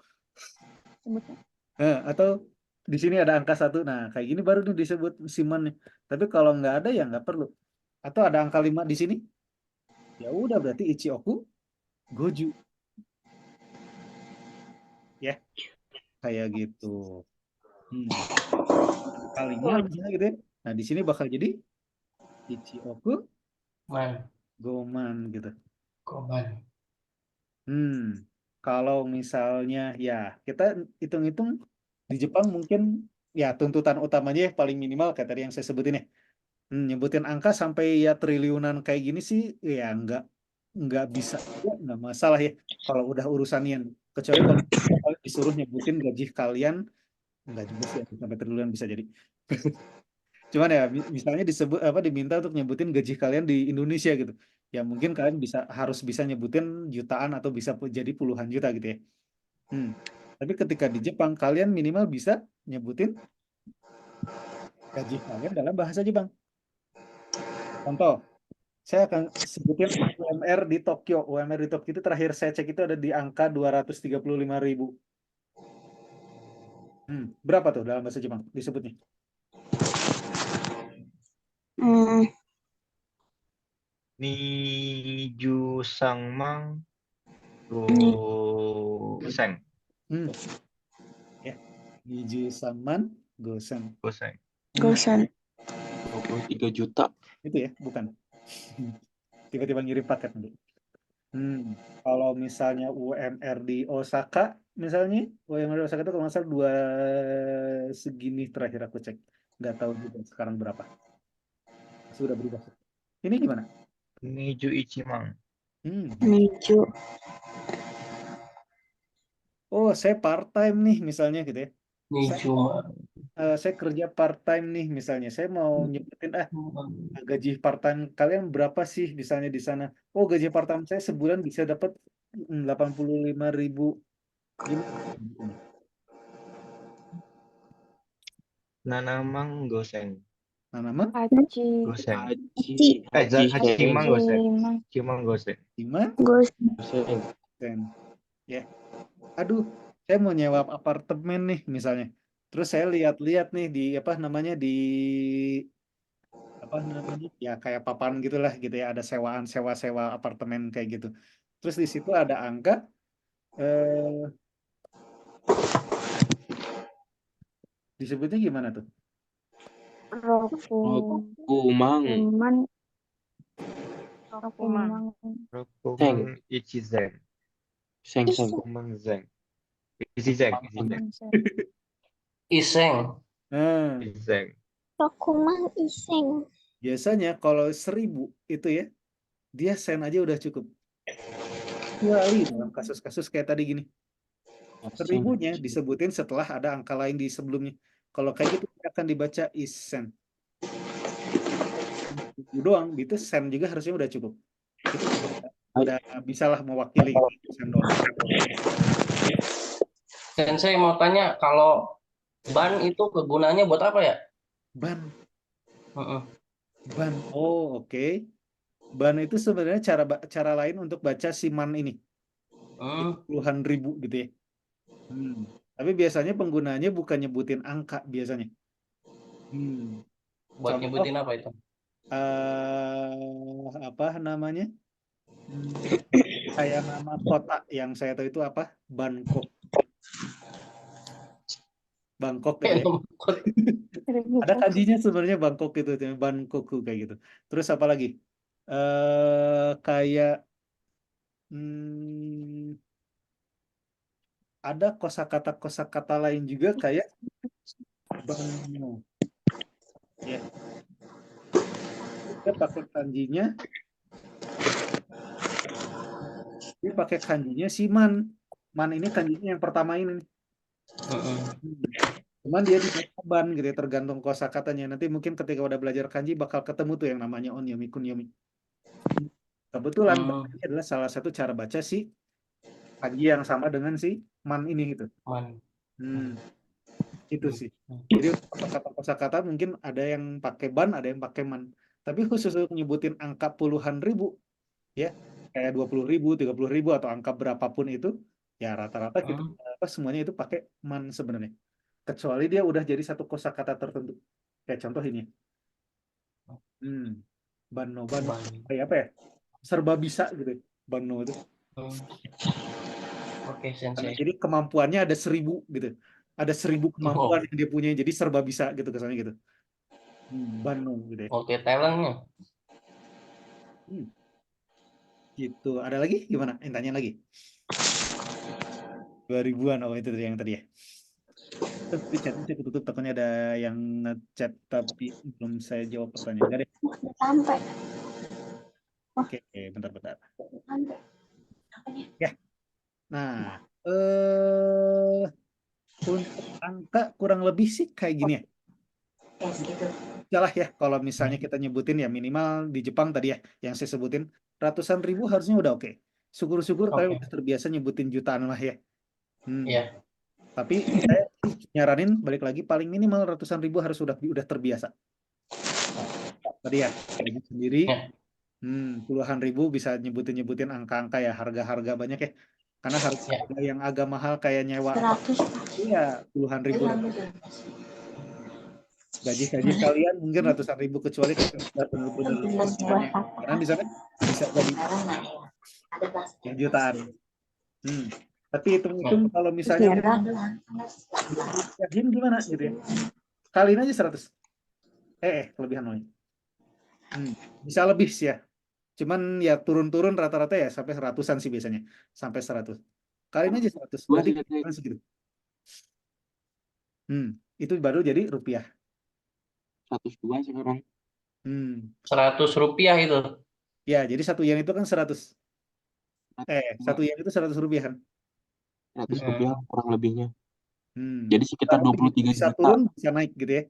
Atau di sini ada angka 1, nah kayak gini baru nih disebut si man-nya. Tapi kalau nggak ada ya nggak perlu. Atau ada angka 5 di sini, ya udah berarti Ichioku Goju. Ya, kayak gitu. Kalinya misalnya gitu ya. Nah, di sini bakal jadi Ichioku Goman gitu.
Goman.
Kalau misalnya ya kita hitung-hitung di Jepang mungkin ya tuntutan utamanya ya paling minimal kayak tadi yang saya sebutin ya. Nyebutin angka sampai ya triliunan kayak gini sih ya nggak bisa ya, nggak masalah ya kalau udah urusan yen. Kecuali kalau kalian disuruh nyebutin gaji kalian nggak juga sih sampai triliunan bisa jadi. Cuman ya misalnya diminta untuk nyebutin gaji kalian di Indonesia gitu. Ya mungkin kalian harus bisa nyebutin jutaan atau bisa jadi puluhan juta gitu ya. Tapi ketika di Jepang kalian minimal bisa nyebutin gaji kalian dalam bahasa Jepang. Contoh, saya akan sebutin UMR di Tokyo. UMR di Tokyo itu terakhir saya cek itu ada di angka 235.000. Berapa tuh dalam bahasa Jepang disebutnya?
Niju Sangmang Goseng.
Ya, Niju Saman Gosen.
Goseng.
Gosan.
23 juta.
Itu ya, bukan. Tiba-tiba ngirim paket nanti. Kalau misalnya UMR di Osaka, misalnya UMR di Osaka itu kalau nggak salah 2 segini terakhir aku cek. Nggak tahu juga sekarang berapa. Sudah berubah. Ini gimana?
Niju Ichimang.
Niju.
Oh, saya part time nih misalnya gitu ya.
Ini
Saya,
cuma
saya kerja part time nih misalnya. Saya mau nyebutin gaji part time kalian berapa sih misalnya di sana? Oh, gaji part time saya sebulan bisa dapat 85.000.
Nanamang Goseng.
Namanya
Haji.
Goseng.
Haji.
Hachimang Goseng.
Haji.
Hachimang Goseng.
gimana?
Gosan.
Ya. Aduh, saya mau nyewa apartemen nih misalnya. Terus saya lihat-lihat nih di apa namanya ya kayak papan gitulah gitu ya, ada sewa apartemen kayak gitu. Terus di situ ada angka disebutnya gimana tuh?
Rokumang.
Rokumang.
Rokumang Ichizen.
Seng.
Rokumang Zeng. Ichizen.
iseng.
Nah,
Ichizen.
Rokumang iseng.
biasanya kalau 1.000 itu ya, dia sen aja udah cukup. Kecuali dalam kasus-kasus kayak tadi gini. 1.000-nya disebutin setelah ada angka lain di sebelumnya. Kalau kayak gitu akan dibaca isen. Doang, itu sen juga harusnya udah cukup. Itu udah bisalah mewakili sen doang.
Sensei mau tanya, kalau ban itu kegunaannya buat apa ya?
Ban.
Heeh.
Ban. Oh, oke. Ban itu sebenarnya cara lain untuk baca si man ini. Puluhan ribu gitu ya. Tapi biasanya penggunaannya bukan nyebutin angka biasanya.
Buat
Contoh,
nyebutin apa itu?
apa namanya? Kayak nama kota yang saya tahu itu apa? Bangkok. Bangkok gitu ya. Ada kanjinya sebenarnya Bangkok gitu, Bangkoku kayak gitu. Terus apa lagi? Kayak ada kosakata lain juga kayak Bangno. Ya. Dia pakai kanjinya. Dia pakai kanjinya si man. Man ini kanjinya yang pertama ini. Cuman dia di ban gitu ya, tergantung kosakatanya. Nanti mungkin ketika udah belajar kanji bakal ketemu tuh yang namanya onyomi kunyomi. Kebetulan ini adalah salah satu cara baca si kanji yang sama dengan si man ini gitu. Itu sih. Jadi kosakata mungkin ada yang pakai ban, ada yang pakai man. Tapi khusus untuk nyebutin angka puluhan ribu, ya kayak 20.000, 30.000 atau angka berapapun itu, ya rata-rata kita semuanya itu pakai man sebenarnya. Kecuali dia udah jadi satu kosakata tertentu. Kayak contoh ini. Banno kayak apa ya? Serba bisa gitu. Banno itu.
Oke, Sensei.
Jadi kemampuannya ada 1.000 gitu. Ada 1.000 kemampuan yang dia punya. Jadi serba bisa gitu kesannya gitu. Banno gitu ya.
Oke, talentnya.
Gitu. Ada lagi? Gimana? Tanya lagi. 2000-an. Oh, itu yang tadi ya. Tapi chatnya saya tutup, takutnya ada yang ngechat tapi belum saya jawab pertanyaan. Enggak deh.
Sampai.
Oke, bentar. Ya. Nah, untuk angka kurang lebih sih kayak gini ya. Jelas ya, kalau misalnya kita nyebutin ya minimal di Jepang tadi ya, yang saya sebutin ratusan ribu harusnya udah oke. Syukur-syukur kalian udah terbiasa nyebutin jutaan lah ya.
Iya.
Tapi saya nyaranin balik lagi paling minimal ratusan ribu harus udah terbiasa. Tadi ya, gaji sendiri,
Ya.
puluhan ribu bisa nyebutin angka-angka ya, harga-harga banyak ya. Karena harga
Ya.
yang agak mahal kayak nyewa
100
iya puluhan ribu. Gaji kalian mungkin ratusan ribu kecuali kalau sudah benar-benar karena di sana bisa jadi jutaan. Tapi hitung-hitung kalau misalnya yakin gimana gitu ya. Kaliin aja 100. Kelebihan loh. Bisa lebih sih ya. Cuman ya turun-turun rata-rata ya sampai 100-an sih biasanya. Sampai 100. Kaliin aja 100. Berarti kan segitu. Itu baru jadi rupiah.
102 sekarang.
100 rupiah itu.
Ya, jadi 1 yen itu kan 100. 1 yen itu 100 rupiah kan.
100 rupiah kurang lebihnya.
Hmm.
Jadi sekitar 23
Bisa
juta.
turun, bisa naik gitu ya.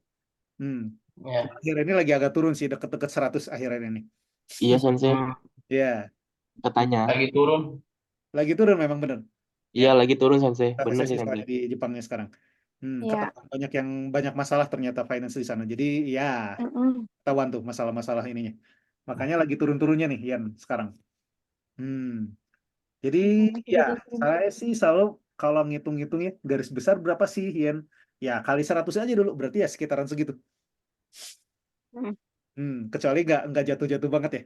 Ya.
Akhir ini lagi agak turun sih, deket-deket 100 akhir ini.
Iya, Sensei.
Ya,
Katanya.
Lagi turun.
lagi turun memang benar.
Iya, lagi turun, Sensei.
Kata
Bener
saya
sih,
siswa
Sensei.
di Jepangnya sekarang.
Iya.
Banyak masalah ternyata finance di sana. Jadi ya ketahuan tuh masalah-masalah ininya. Makanya lagi turun-turunnya nih Yan sekarang. Jadi ya saya sih selalu kalau ngitung-ngitung ya garis besar berapa sih Yan? Ya kali 100 aja dulu berarti ya sekitaran segitu. Kecuali nggak jatuh-jatuh banget ya.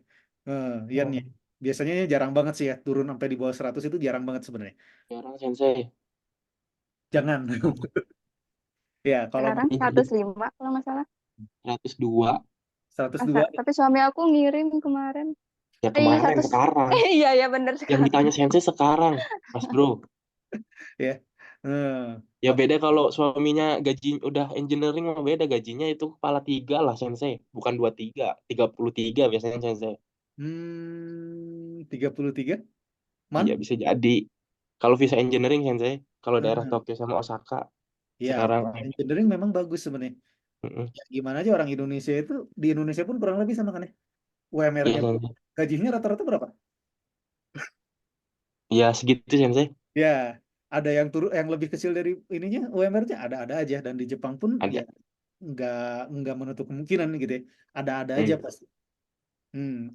Yan ya. Biasanya jarang banget sih ya turun sampai di bawah 100 itu jarang banget sebenarnya.
Jarang, Sensei.
Jangan. Ya, kalau
Sekarang 105 kalau nggak salah.
102.
102
Tapi suami aku ngirim kemarin.
Ya kemarin,
100.
sekarang.
Iya bener
Yang
sekarang.
ditanya Sensei sekarang, Mas Bro.
ya.
Ya beda kalau suaminya gaji udah engineering mah beda gajinya itu kepala 3 lah Sensei, bukan 23, 33 biasanya Sensei.
33?
Iya bisa jadi. Kalau visa engineering Sensei, kalau daerah
Hmm.
Tokyo sama Osaka
Ya,
sekarang.
engineering memang bagus sebenarnya. Ya, gimana aja orang Indonesia itu di Indonesia pun kurang lebih sama kan ya. UMR-nya
Iya
pun
Sensei.
gajinya rata-rata berapa?
Iya segitu Sensei.
Ya, ada yang yang lebih kecil dari ininya UMR-nya ada aja dan di Jepang pun
Ada.
ya nggak menutup kemungkinan gitu ya. Ada aja pasti.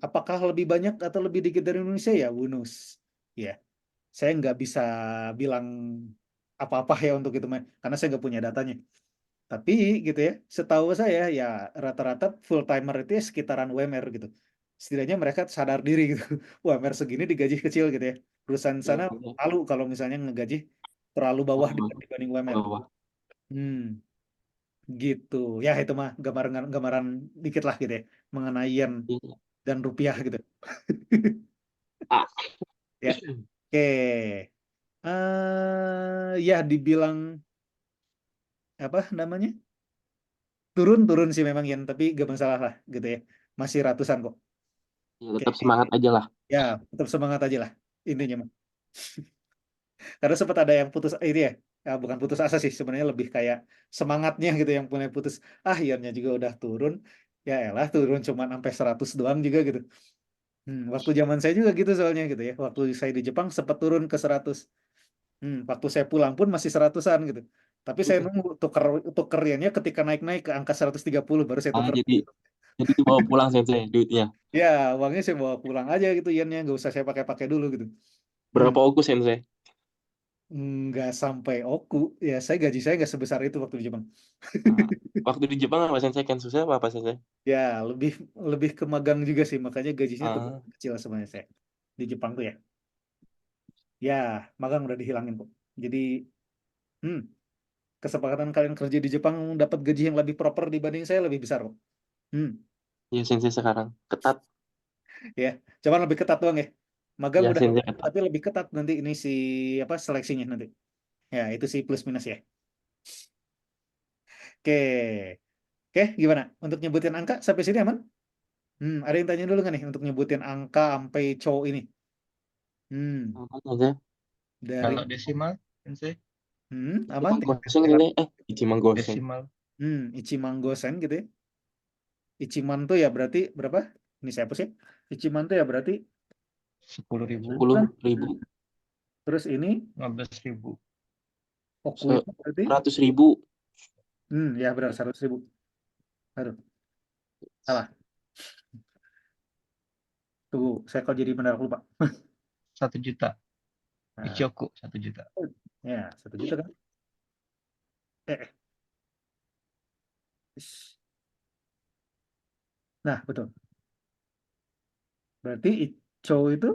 Apakah lebih banyak atau lebih dikit dari Indonesia ya? Who knows. Ya, saya nggak bisa bilang apa-apa ya untuk itu, karena saya nggak punya datanya. Tapi gitu ya, setahu saya ya rata-rata full timer itu ya sekitaran UMR gitu. Setidaknya mereka sadar diri gitu. UMR segini digaji kecil gitu ya. Perusahaan sana malu kalau misalnya ngegaji terlalu bawah dibanding UMR.
Bawah.
Gitu. Ya itu mah gambaran dikit lah gitu ya mengenai yen dan rupiah gitu. Ya. Oke. Ya dibilang apa namanya? Turun sih memang yen, tapi gak masalah lah gitu ya. Masih ratusan kok.
Ya, tetap semangat aja lah.
Ya, tetap semangat aja lah intinya mah. Karena sempat ada yang putus ini ya. Bukan putus asa sih, sebenarnya lebih kayak semangatnya gitu yang punya putus. Yennya juga udah turun. Ya elah turun cuma sampai 100 doang juga gitu. Waktu zaman saya juga gitu soalnya gitu ya. Waktu saya di Jepang sempat turun ke 100. Waktu saya pulang pun masih 100-an gitu. Tapi saya nunggu tuker yennya ketika naik-naik ke angka 130 baru saya tuker.
Jadi dibawa pulang Sensei duitnya.
Ya, uangnya saya bawa pulang aja gitu yennya, nggak usah saya pakai-pakai dulu gitu.
Berapa oku Sensei?
Nggak sampai oku. Ya, gaji saya nggak sebesar itu waktu di Jepang.
Waktu di Jepang apa Sensei? Kan susah apa Sensei?
Ya, lebih ke magang juga sih, makanya gajinya tuh kecil sebenarnya saya di Jepang tuh ya. Ya, magang udah dihilangin kok. Jadi, kesepakatan kalian kerja di Jepang dapat gaji yang lebih proper dibanding saya lebih besar kok.
Iya Sensei sekarang ketat.
Ya, cuman lebih ketat doang ya. Magang
Ya,
udah
Sensei
ketat,
ketat.
tapi lebih ketat nanti ini si apa seleksinya nanti. Ya, itu sih plus minus ya. Oke, gimana? Untuk nyebutin angka sampai sini aman? Ada yang tanya dulu nggak nih untuk nyebutin angka sampai cowok ini?
Apa Sensei?
Dari
Kalau desimal, Sensei?
aman?
Gosen Sensei. Ichiman Gosen.
Desimal.
Ichiman Gosen gitu ya. Ichiman tuh ya berarti berapa? Ini saya hapus ya. Ichiman tuh ya berarti
10.000.
10.000.
Terus ini
15.000.
Oku
Se-
itu berarti
100.000.
ya benar 100.000. Aduh, salah. Tunggu, saya kok jadi mendadak lupa.
1 juta.
Nah,
Ichioku 1 juta.
ya 1 juta kan? Eh. Ish. Nah, betul. Berarti Icho itu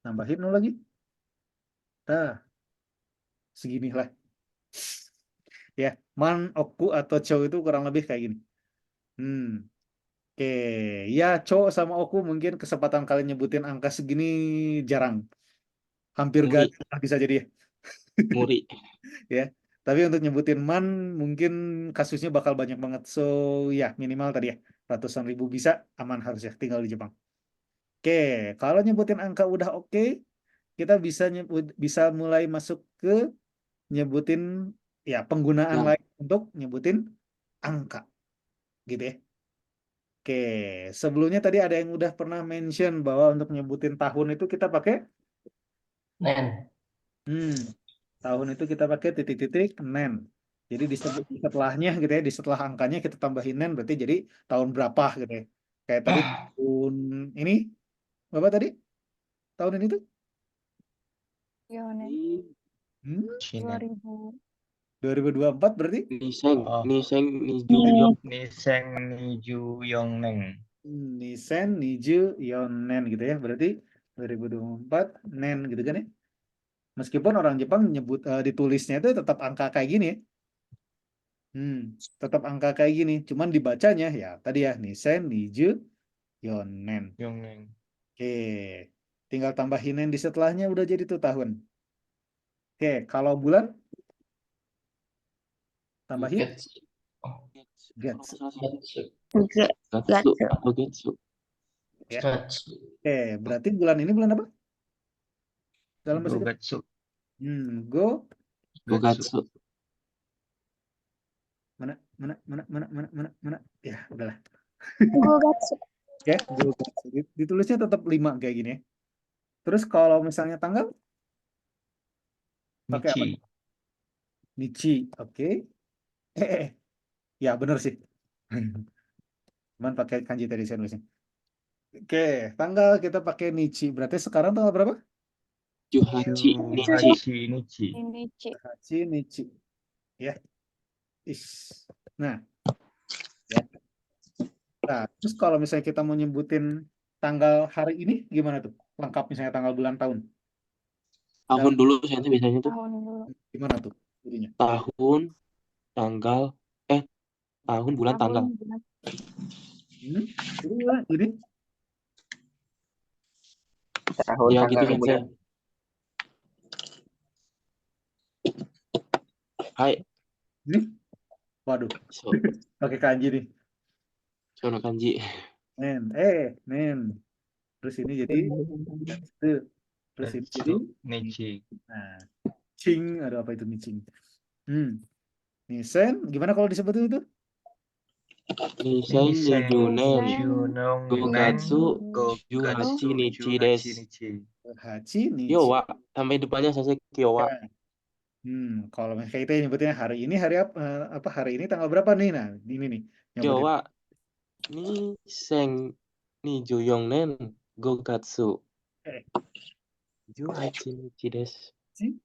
nambahin 0 lagi. Nah, segini lah. Ya, man, oku, atau cho itu kurang lebih kayak gini. Oke. Ya, cho sama oku mungkin kesempatan kalian nyebutin angka segini jarang. Hampir gak
Muri,
ada bisa jadi ya.
muri.
Ya. Tapi untuk nyebutin man mungkin kasusnya bakal banyak banget. So, ya minimal tadi ya. Ratusan ribu bisa aman harusnya tinggal di Jepang. Oke, kalau nyebutin angka udah oke, kita bisa mulai masuk ke nyebutin ya penggunaan
Yang
lain untuk nyebutin angka gitu ya. Oke, sebelumnya tadi ada yang udah pernah mention bahwa untuk nyebutin tahun itu kita pakai
Nen.
tahun itu kita pakai titik-titik nen. Jadi di setelahnya gitu ya, di setelah angkanya kita tambahin nen berarti jadi tahun berapa gitu ya. Kayak tadi tahun ini Bapak tadi tahun ini tuh
Yonen
hmm,
Shinen.
2000.
2024 berarti
Niseng,
Oh.
Niseng, Nijuyong.
Niseng Niju Yongneng.
Nisen, Niju, Yonen gitu ya. Berarti 2024 nen gitu kan ya. Meskipun orang Jepang ditulisnya itu tetap angka kayak gini ya. Tetap angka kayak gini. Cuman dibacanya ya tadi ya Nisen, Niju, Yonen.
Yongneng.
Oke. Tinggal tambahin nen di setelahnya udah jadi tuh tahun. Oke, kalau bulan tambahin
Getsu. Oh,
Getsu.
Getsu.
Gatsu atau Getsu.
Ya.
Getsu.
Oke, berarti bulan ini bulan apa? Dalam bahasa Jepang.
Gogatsu.
Go
Gogatsu.
mana. Ya, udahlah.
Gogatsu.
Ya, Gogatsu. Ditulisnya tetap 5 kayak gini ya. Terus kalau misalnya tanggal pakai apa?
Nichi.
Nichi, oke. Ya bener sih. Cuman pakai kanji tadi saya nulisnya. Oke, tanggal kita pakai Nichi. Berarti sekarang tanggal berapa?
Juhachi, Nichi.
Juhachi Nichi.
Inichi.
Hachi Nichi. Ya. Nah, ya. Nah, terus kalau misalnya kita mau nyebutin tanggal hari ini gimana tuh? Lengkap misalnya tanggal bulan tahun.
Tahun dulu Sensei biasanya tuh.
Tahun dulu.
Gimana tuh jadinya?
Tahun, tanggal, tahun, bulan, tanggal.
Bulan.
Jadi
Tahun,
Ya
tanggal,
gitu Sensei.
bulan.
Hai.
ini waduh,
So,
pakai kanji nih.
sono kanji.
Nen. Terus ini jadi terus ini jadi
Nichi.
nah, Ching, ada apa itu nih Ching? Nisen, gimana kalau disebut itu?
Niseng, Nijunen,
Junong
Gogatsu,
Gogatsu
Juhachi, Nichi
Juhachi
desu.
Nichi.
Hachi, Nichi.
Kyowa, sampai depannya Sensei Kyowa.
Kalau kayak kita nyebutnya hari ini hari apa hari ini tanggal berapa nih? Nah, ini nih. nyebutin.
Kyowa, Niseng, Nijuyongnen, Gogatsu. Juhachi, Nichi desu.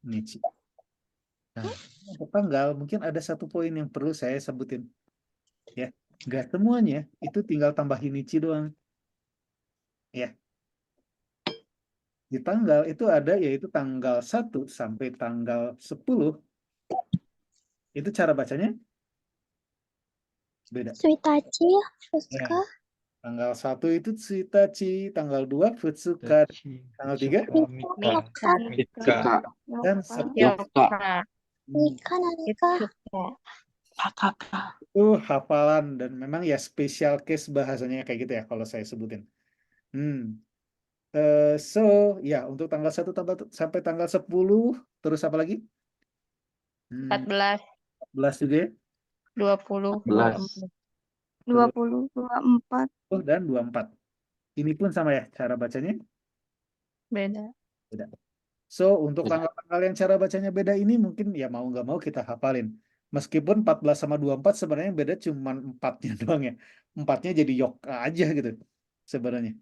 Nichi. Nah, untuk tanggal mungkin ada satu poin yang perlu saya sebutin. Ya, nggak semuanya itu tinggal tambahin Nichi doang. Ya. Di tanggal itu ada yaitu tanggal 1 sampai tanggal 10. Itu cara bacanya beda.
Suitachi.
Ya.
Fuska.
Tanggal 1 itu Tsuitachi, tanggal 2 Futsuka, tanggal 3
Mika.
Mika.
dan
Yoka.
Mika Nanika.
Kakaka.
itu hafalan dan memang ya special case bahasanya kayak gitu ya kalau saya sebutin. So ya untuk tanggal 1 sampai tanggal 10 terus apa lagi?
14,
14 juga ya.
20,
14.
20, 24.
Dan 24. Ini pun sama ya cara bacanya?
Beda.
So, untuk tanggal-tanggal yang cara bacanya beda ini mungkin ya mau nggak mau kita hafalin. Meskipun 14 sama 24 sebenarnya beda cuman 4-nya doang ya. 4-nya jadi yok aja gitu sebenarnya.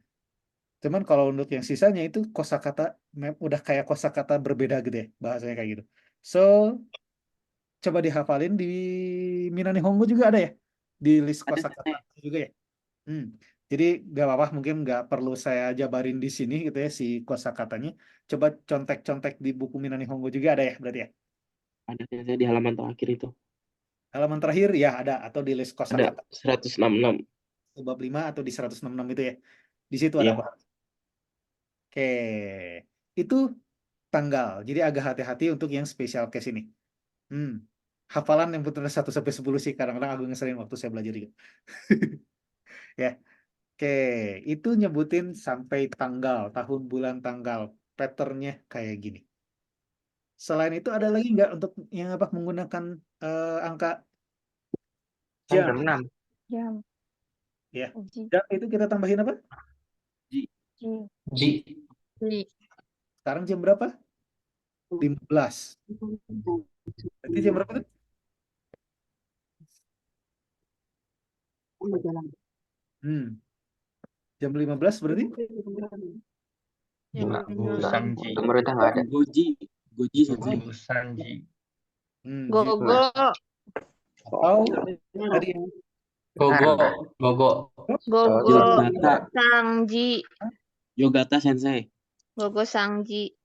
Cuman kalau untuk yang sisanya itu kosakata udah kayak kosakata berbeda gitu ya, bahasanya kayak gitu. So, coba dihafalin di Minani Hongo juga ada ya, di list kosakata juga ya. Jadi gak apa-apa, mungkin nggak perlu saya jabarin di sini gitu ya si kosakatanya. Coba contek-contek di buku Minani Hongo juga ada ya berarti ya.
Ada Sensei di halaman terakhir itu.
Halaman terakhir ya ada, atau di list
Ada
kosakata
166.
bab 5 atau di 166 itu ya. Di situ ada
Iya.
Pak. Oke, itu tanggal. Jadi agak hati-hati untuk yang special case ini. Hafalan yang betul 1 sampai 10 sih kadang-kadang aku ngeselin waktu saya belajar juga. Ya. Oke, itu nyebutin sampai tanggal, tahun, bulan, tanggal. Patternnya kayak gini. Selain itu ada lagi nggak untuk yang apa menggunakan angka jam?
Jam 6.
Jam.
Ya.
Ji.
Jam itu kita tambahin apa?
Ji.
Ji.
Ji.
Sekarang jam berapa? 15. Berarti jam berapa tuh? Jam 15 berarti?
Sanji.
Pemerintah nggak ada. Goji Sensei.
Sanji.
Gogo.
Atau tadi
Gogo.
Gogo.
Yogata.
Sangji.
Yogata Sensei.
Gogo Sangji.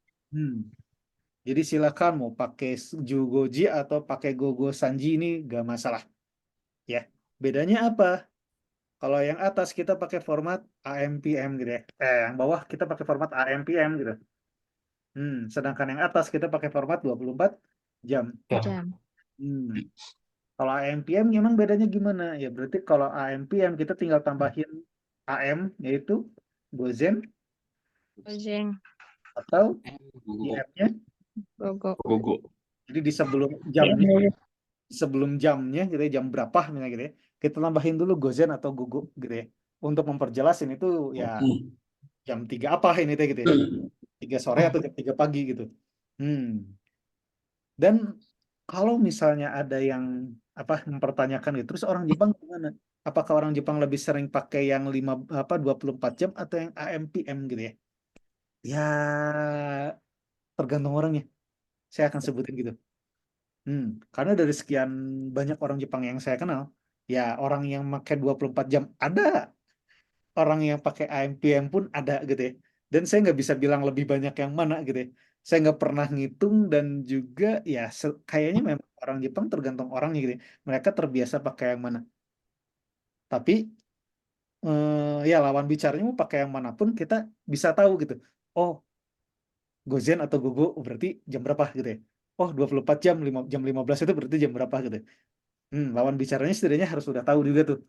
Jadi silakan mau pakai Jugoji atau pakai Gogo Sanji ini gak masalah. Ya, bedanya apa? Kalau yang atas kita pakai format AMPM gitu ya. Yang bawah kita pakai format AMPM gitu. Sedangkan yang atas kita pakai format 24 jam.
Jam.
Kalau AMPM memang bedanya gimana? Ya berarti kalau AMPM kita tinggal tambahin AM yaitu Gozen
Gojeng.
atau IM-nya
Gogo.
Jadi di sebelum jamnya gitu ya, jam berapa misalnya gitu ya, kita tambahin dulu Gozen atau Gogo gitu ya. Untuk memperjelas ini tuh ya jam 3 apa ini teh gitu ya. 3 sore atau jam 3 pagi gitu. Dan kalau misalnya ada yang mempertanyakan gitu, terus orang Jepang gimana? Apakah orang Jepang lebih sering pakai yang 24 jam atau yang AM/PM gitu ya? Ya tergantung orangnya. Saya akan sebutin gitu. Karena dari sekian banyak orang Jepang yang saya kenal, ya orang yang pakai 24 jam ada, orang yang pakai AM/PM pun ada gitu ya. Dan saya nggak bisa bilang lebih banyak yang mana gitu ya. Saya nggak pernah ngitung dan juga ya kayaknya memang orang Jepang tergantung orangnya gitu ya. Mereka terbiasa pakai yang mana. Tapi ya lawan bicaranya mau pakai yang manapun kita bisa tahu gitu. Oh, Gozen atau Gogo berarti jam berapa gitu ya. Oh, 24 jam, jam 15 itu berarti jam berapa gitu. Lawan bicaranya setidaknya harus sudah tahu juga tuh.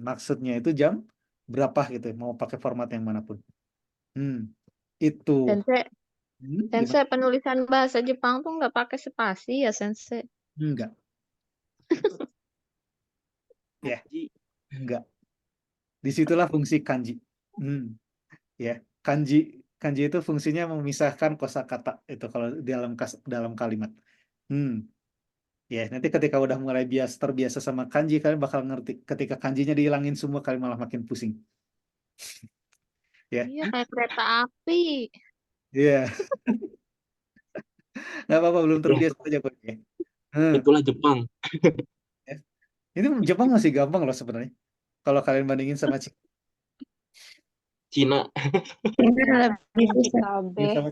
Maksudnya itu jam berapa gitu, mau pakai format yang manapun. Itu.
Sensei penulisan bahasa Jepang tuh nggak pakai spasi ya Sensei?
Enggak. Ya, enggak. Disitulah fungsi kanji. Ya, kanji itu fungsinya memisahkan kosakata itu kalau dalam kalimat. Ya, nanti ketika udah mulai terbiasa sama kanji, kalian bakal ngerti. Ketika kanjinya dihilangin semua, kalian malah makin pusing. Ya.
Iya, kayak kereta api.
Iya. Nggak apa-apa, belum terbiasa aja kok. Ya.
Itulah Jepang.
Ya. Ini Jepang masih gampang loh sebenarnya. Kalau kalian bandingin sama
Cina.
Sama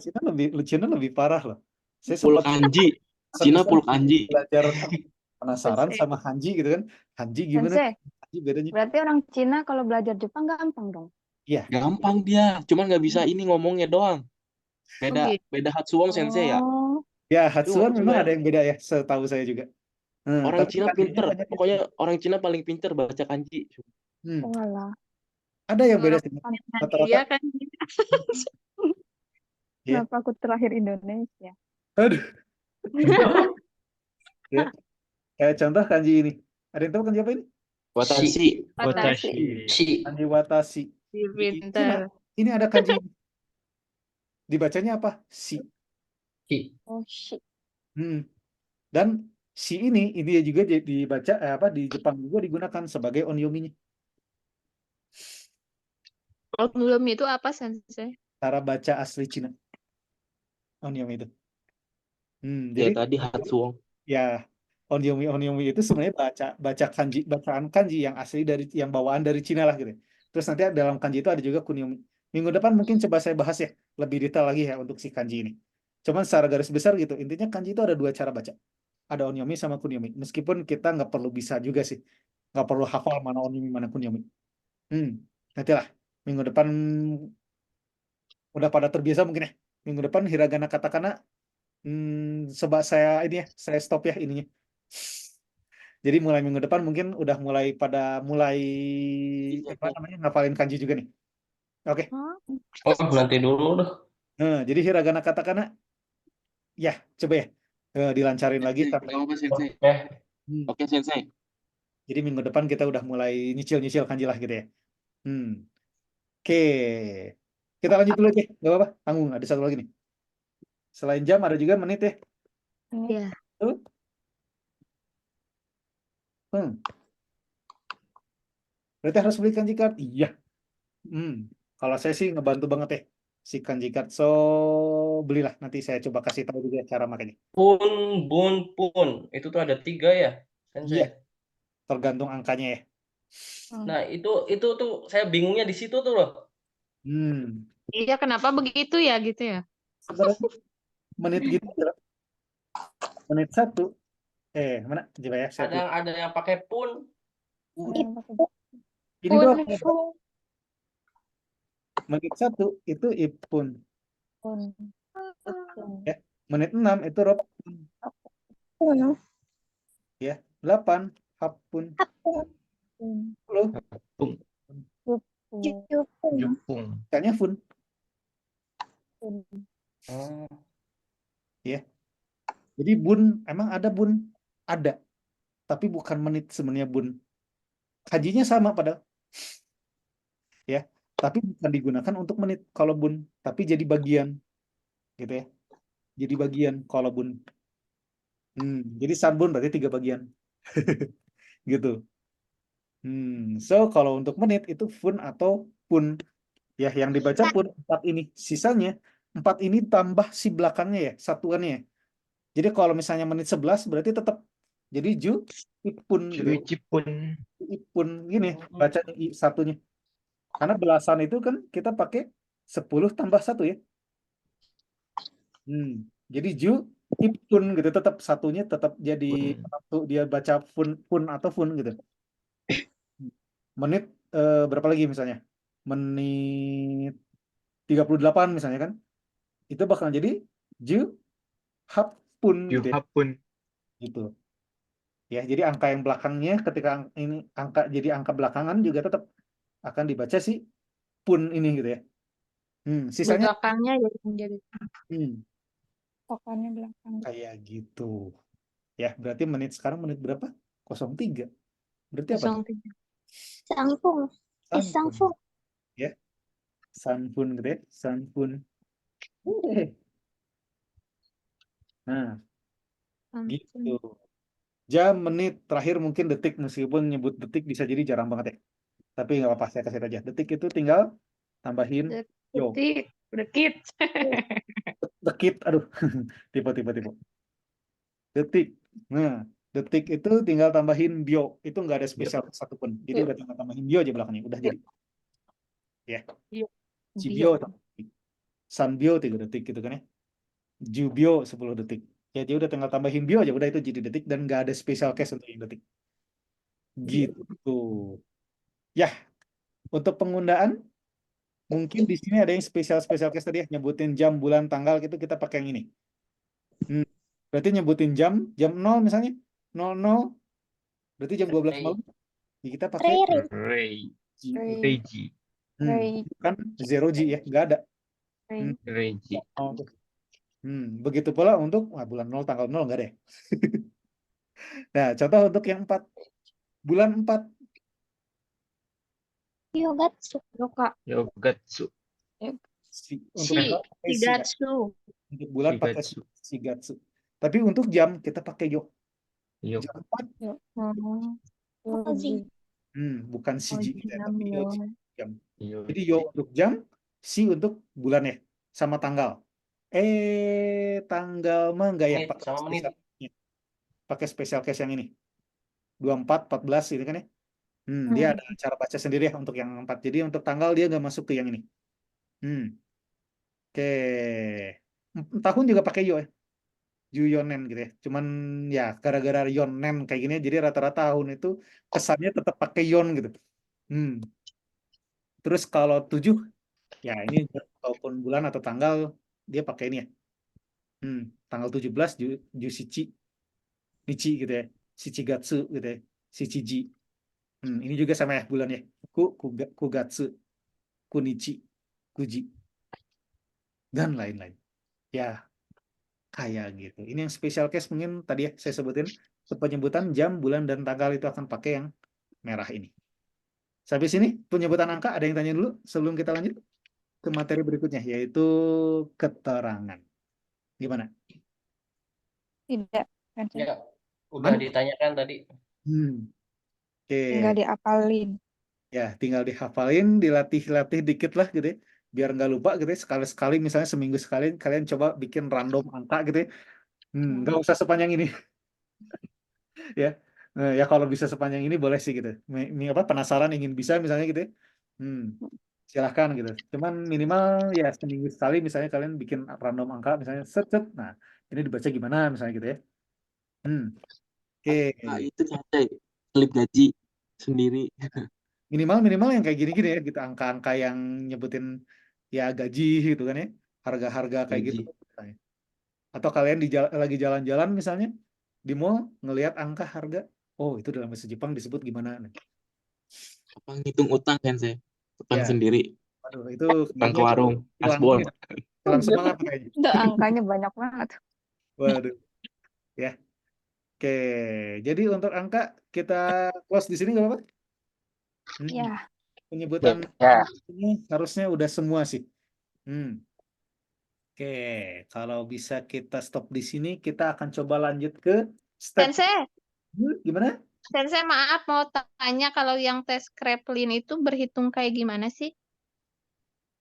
Cina lebih parah loh. Saya
Full
sempat
kanji. Cina full kanji.
belajar penasaran sama Hanji gitu kan. Hanji gimana?
Sensei,
Hanji bedanya.
berarti orang Cina kalau belajar Jepang gampang dong.
Iya.
Gampang dia, cuman nggak bisa ini ngomongnya doang. Beda Hatsuwon Sensei ya.
Ya, Hatsuan memang ada yang beda ya, setahu saya juga.
Orang
Tapi
Cina
kanjinya
pinter,
banyak
pokoknya orang Cina paling pinter baca kanji.
Ada yang beda sih.
Iya kan?
Ya.
Kenapa aku terakhir Indonesia?
Aduh. Ya. Kayak contoh kanji ini. Ada yang tahu kanji apa ini?
Watashi.
Kanji watashi.
Pinter.
Ini ada kanji. Dibacanya apa? Si.
Ki.
Oh, shit.
Hmm. Dan si ini dia juga dibaca di Jepang juga digunakan sebagai onyominya.
Oh, belum itu apa, Sensei?
Cara baca asli Cina onyomi itu.
Ya
Jadi
tadi Hatsuong.
ya onyomi itu sebenarnya baca kanji, bacaan kanji yang asli dari yang bawaan dari Cina lah gitu. Terus nanti dalam kanji itu ada juga kunyomi. Minggu depan mungkin coba saya bahas ya lebih detail lagi ya untuk si kanji ini. Cuman secara garis besar gitu, intinya kanji itu ada dua cara baca. Ada onyomi sama kunyomi. Meskipun kita nggak perlu bisa juga sih, nggak perlu hafal mana onyomi mana kunyomi. Nantilah minggu depan udah pada terbiasa mungkin ya. Minggu depan hiragana katakana, coba saya ini ya, saya stop ya ininya. Jadi mulai minggu depan mungkin udah mulai apa namanya ngafalin kanji juga nih. Oke.
Hah?
Oh, nanti dulu dah.
Jadi hiragana katakana ya coba ya dilancarin lagi
Sensei,
sampai.
nggak apa-apa Sensei.
Oke.
Hmm,
Oke Sensei.
Jadi minggu depan kita udah mulai nyicil-nyicil kanji lah gitu ya. Oke. Kita lanjut dulu aja, nggak apa-apa. Tanggung, ada satu lagi nih. Selain jam ada juga menit ya.
Iya.
Tuh. Berarti harus beli kanji card? Iya. Kalau saya sih ngebantu banget ya si kanji card. So belilah, nanti saya coba kasih tahu juga cara makanya.
Pun. Itu tuh ada 3 ya, Sensei.
Iya, tergantung angkanya ya.
Nah, itu tuh saya bingungnya di situ tuh loh.
Iya, kenapa begitu ya gitu ya?
Sebenarnya menit gitu ya. Menit satu. Mana? Coba ya, saya
Ada yang pakai pun.
ini doang.
Pun.
Menit satu itu ipun. Ya. Menit 6 itu rob. Ya. 8 hapun. 10
Jepung.
kayaknya fun.
Oh.
Ya. Jadi bun, emang ada bun? Ada. Tapi bukan menit sebenarnya bun. Kanjinya sama padahal. Ya. Tapi bukan digunakan untuk menit kalau bun. Tapi jadi bagian. Gitu ya. Jadi bagian kalau bun. Jadi sanbun berarti 3 bagian. Gitu. So kalau untuk menit itu fun atau pun. Ya, yang dibaca pun 4 ini. Sisanya 4 ini tambah si belakangnya ya, satuannya ya. Jadi kalau misalnya menit 11 berarti tetap jadi ju ipun gitu.
Jepun.
Ipun gini baca satunya. Karena belasan itu kan kita pakai 10 tambah 1 ya. Jadi ju ipun gitu, tetap satunya tetap jadi satu, dia baca fun atau fun gitu. Menit berapa lagi misalnya? Menit 38 misalnya kan. Itu bakal jadi ju hapun gitu ya.
Juhapun.
Gitu. Ya, jadi angka yang belakangnya ketika ini angka jadi angka belakangan juga tetap akan dibaca si pun ini gitu ya. Sisanya
Belakangnya jadi
Pokoknya belakang.
kayak gitu. Ya, berarti menit sekarang menit berapa? 03. Berarti apa tuh?
03.
Sangfung.
Sanpun.
Sangfung.
Ya. Sanpun gitu ya. Sanpun. Nah, gitu. Jam, menit, terakhir mungkin detik, meskipun nyebut detik bisa jadi jarang banget ya. Tapi nggak apa-apa, saya kasih aja. Detik itu tinggal tambahin yo.
Dekit.
Dekit, aduh, tipe. Detik. Nah, detik itu tinggal tambahin bio. Itu nggak ada spesial satupun. Jadi udah tinggal tambahin bio aja belakangnya. Udah jadi. Ya. Cibio, Sanbio 3 detik gitu kan ya. Jubio 10 detik. Ya, dia udah tinggal tambahin bio aja. Udah itu jadi detik dan nggak ada special case untuk yang detik. Gitu. Ya, untuk pengundaan mungkin di sini ada yang spesial case tadi ya, nyebutin jam, bulan, tanggal gitu kita pakai yang ini. Berarti nyebutin jam 0 misalnya 00 berarti jam 12 malam. Ya, kita pakai
Reiji.
kan 0G ya, nggak ada.
Reiji.
Begitu pula untuk bulan 0 tanggal 0 nggak ada ya. Nah, contoh untuk yang 4 bulan 4
Yogatsu.
Yogatsu.
Untuk
Si,
bulan pakai si, ya.
Shigatsu.
Untuk bulan pakai
Shigatsu.
shigatsu. Tapi untuk jam kita pakai yo.
Yo.
Jam 4.
Apa sih?
Bukan siji gitu ya, tapi yo jam.
Yo.
Jadi yo untuk jam, si untuk bulan ya, sama tanggal. Tanggal mah enggak ya,
Menit
pakai
sama menit.
spesial. Pakai special case yang ini. 24, 14 ini kan ya. Dia ada cara baca sendiri ya untuk yang 4. Jadi untuk tanggal dia nggak masuk ke yang ini. Oke. Tahun juga pakai yo ya. Yuyonen gitu ya. Cuman ya gara-gara yonen kayak gini jadi rata-rata tahun itu kesannya tetap pakai yon gitu. Terus kalau 7 ya ini ataupun bulan atau tanggal dia pakai ini ya. Tanggal 17 Jusichi Nichi gitu ya. Shichigatsu gitu ya. Shichiji. Ini juga sama ya bulan ya. Kugatsu, Kunichi, Kuji dan lain-lain. Ya, kayak gitu. Ini yang special case mungkin tadi ya saya sebutin penyebutan jam, bulan dan tanggal itu akan pakai yang merah ini. Sampai sini penyebutan angka ada yang tanya dulu sebelum kita lanjut ke materi berikutnya yaitu keterangan. Gimana?
Tidak.
Ya, udah ditanyakan tadi.
Oke.
Tinggal diapalin.
Ya, tinggal dihafalin, dilatih-latih dikit lah gitu ya. Biar nggak lupa gitu ya. Sekali-sekali misalnya seminggu sekali kalian coba bikin random angka gitu ya. Nggak usah sepanjang ini. Ya. Ya kalau bisa sepanjang ini boleh sih gitu. Ini apa penasaran ingin bisa misalnya gitu ya. Silahkan gitu. Cuman minimal ya seminggu sekali misalnya kalian bikin random angka misalnya set. Nah, ini dibaca gimana misalnya gitu ya. Oke.
Nah, itu saja slip gaji sendiri.
Minimal yang kayak gini-gini ya gitu angka-angka yang nyebutin ya gaji gitu kan ya. Harga-harga kayak gitu.
Gaji.
Atau kalian lagi jalan-jalan misalnya di mall ngelihat angka harga. Oh, itu dalam bahasa Jepang disebut gimana?
Apa ngitung utang kan saya? Utang
Ya.
sendiri.
Waduh, itu
Utang ke warung, asbon.
hilang semangat kayaknya.
Udah angkanya banyak banget.
Waduh. Ya. Oke, jadi untuk angka kita close di sini nggak apa-apa?
Ya.
Penyebutan
Ya.
ini harusnya udah semua sih. Oke, kalau bisa kita stop di sini, kita akan coba lanjut ke step.
Sensei,
Gimana?
Sensei maaf mau tanya kalau yang tes Kraepelin itu berhitung kayak gimana sih?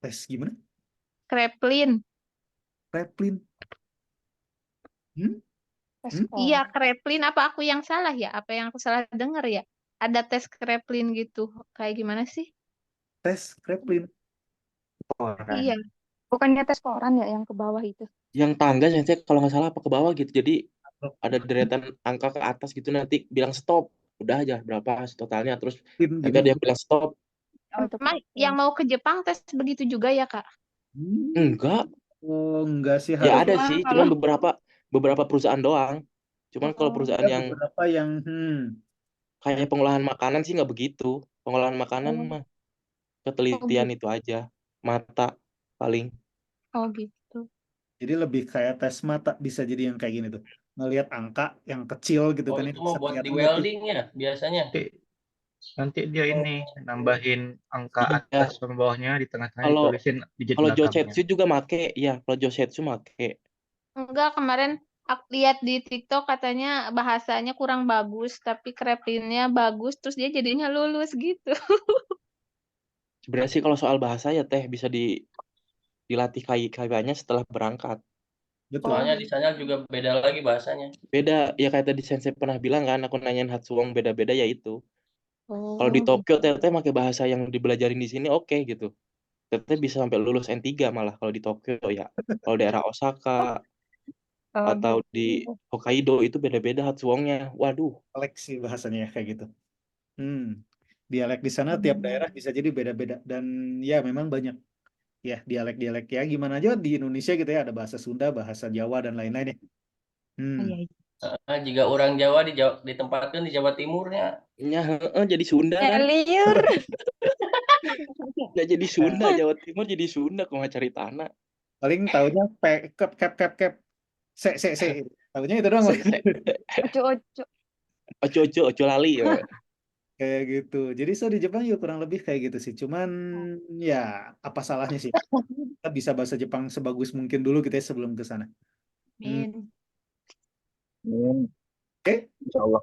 Tes gimana?
Kraepelin.
Kraepelin.
Iya, Kraepelin. Apa aku yang salah ya? Apa yang aku salah dengar ya? Ada tes Kraepelin gitu. Kayak gimana sih?
Tes Kraepelin.
Iya.
Bukannya tes koran ya yang ke bawah itu?
Yang tangga saya kalau nggak salah apa ke bawah gitu. Jadi ada deretan angka ke atas gitu nanti bilang stop. Udah aja berapa totalnya terus nanti ada yang bilang stop.
Emang yang mau ke Jepang tes begitu juga ya, Kak?
Enggak.
Oh, enggak sih
Ya
harus.
ada sih, cuman beberapa perusahaan doang. Cuman kalau perusahaan
Ada
yang
beberapa yang
kayak pengolahan makanan sih nggak begitu. Pengolahan makanan mah ketelitian itu aja. Mata paling.
Oh gitu.
Jadi lebih kayak tes mata bisa jadi yang kayak gini tuh. Ngelihat angka yang kecil gitu
Oh,
kan
itu mau buat di
kelihatan
welding ya biasanya.
Nanti dia ini nambahin angka
Iya.
atas sama bawahnya di tengah-tengah
Kalau
ditulisin digit
kalau
belakangnya.
Josetsu juga make, ya kalau Josetsu make.
Enggak, kemarin aku lihat di TikTok katanya bahasanya kurang bagus, tapi Kraepelinnya bagus, terus dia jadinya lulus gitu.
Sebenarnya sih kalau soal bahasa ya teh bisa dilatih kayaknya setelah berangkat.
Betul.
Soalnya di sana juga beda lagi bahasanya.
Beda, ya kayak tadi Sensei pernah bilang kan, aku nanyain Hatsuwong beda-beda ya itu. Kalau di Tokyo teteh pakai bahasa yang dibelajarin di sini oke gitu. Teteh bisa sampai lulus N3 malah kalau di Tokyo ya. Kalau daerah Osaka atau di Hokkaido itu beda-beda Hatsuwongnya. Waduh.
Dialek sih bahasanya ya kayak gitu. Dialek di sana tiap daerah bisa jadi beda-beda dan ya memang banyak ya dialek-dialek ya gimana aja di Indonesia gitu ya ada bahasa Sunda, bahasa Jawa dan lain-lain ya.
Jika orang Jawa ditempatkan di Jawa Timurnya.
Ya, jadi Sunda kan.
Liur.
Nggak jadi Sunda, Jawa Timur jadi Sunda kalau nggak cari tanah.
Paling taunya cap. Se. Taunya itu doang.
Ojo.
Ojo lali ya.
Kayak gitu. Jadi so di Jepang juga kurang lebih kayak gitu sih. Cuman ya apa salahnya sih? Kita bisa bahasa Jepang sebagus mungkin dulu gitu ya sebelum ke sana. Hmm,
Min.
Oke,
Insya Allah.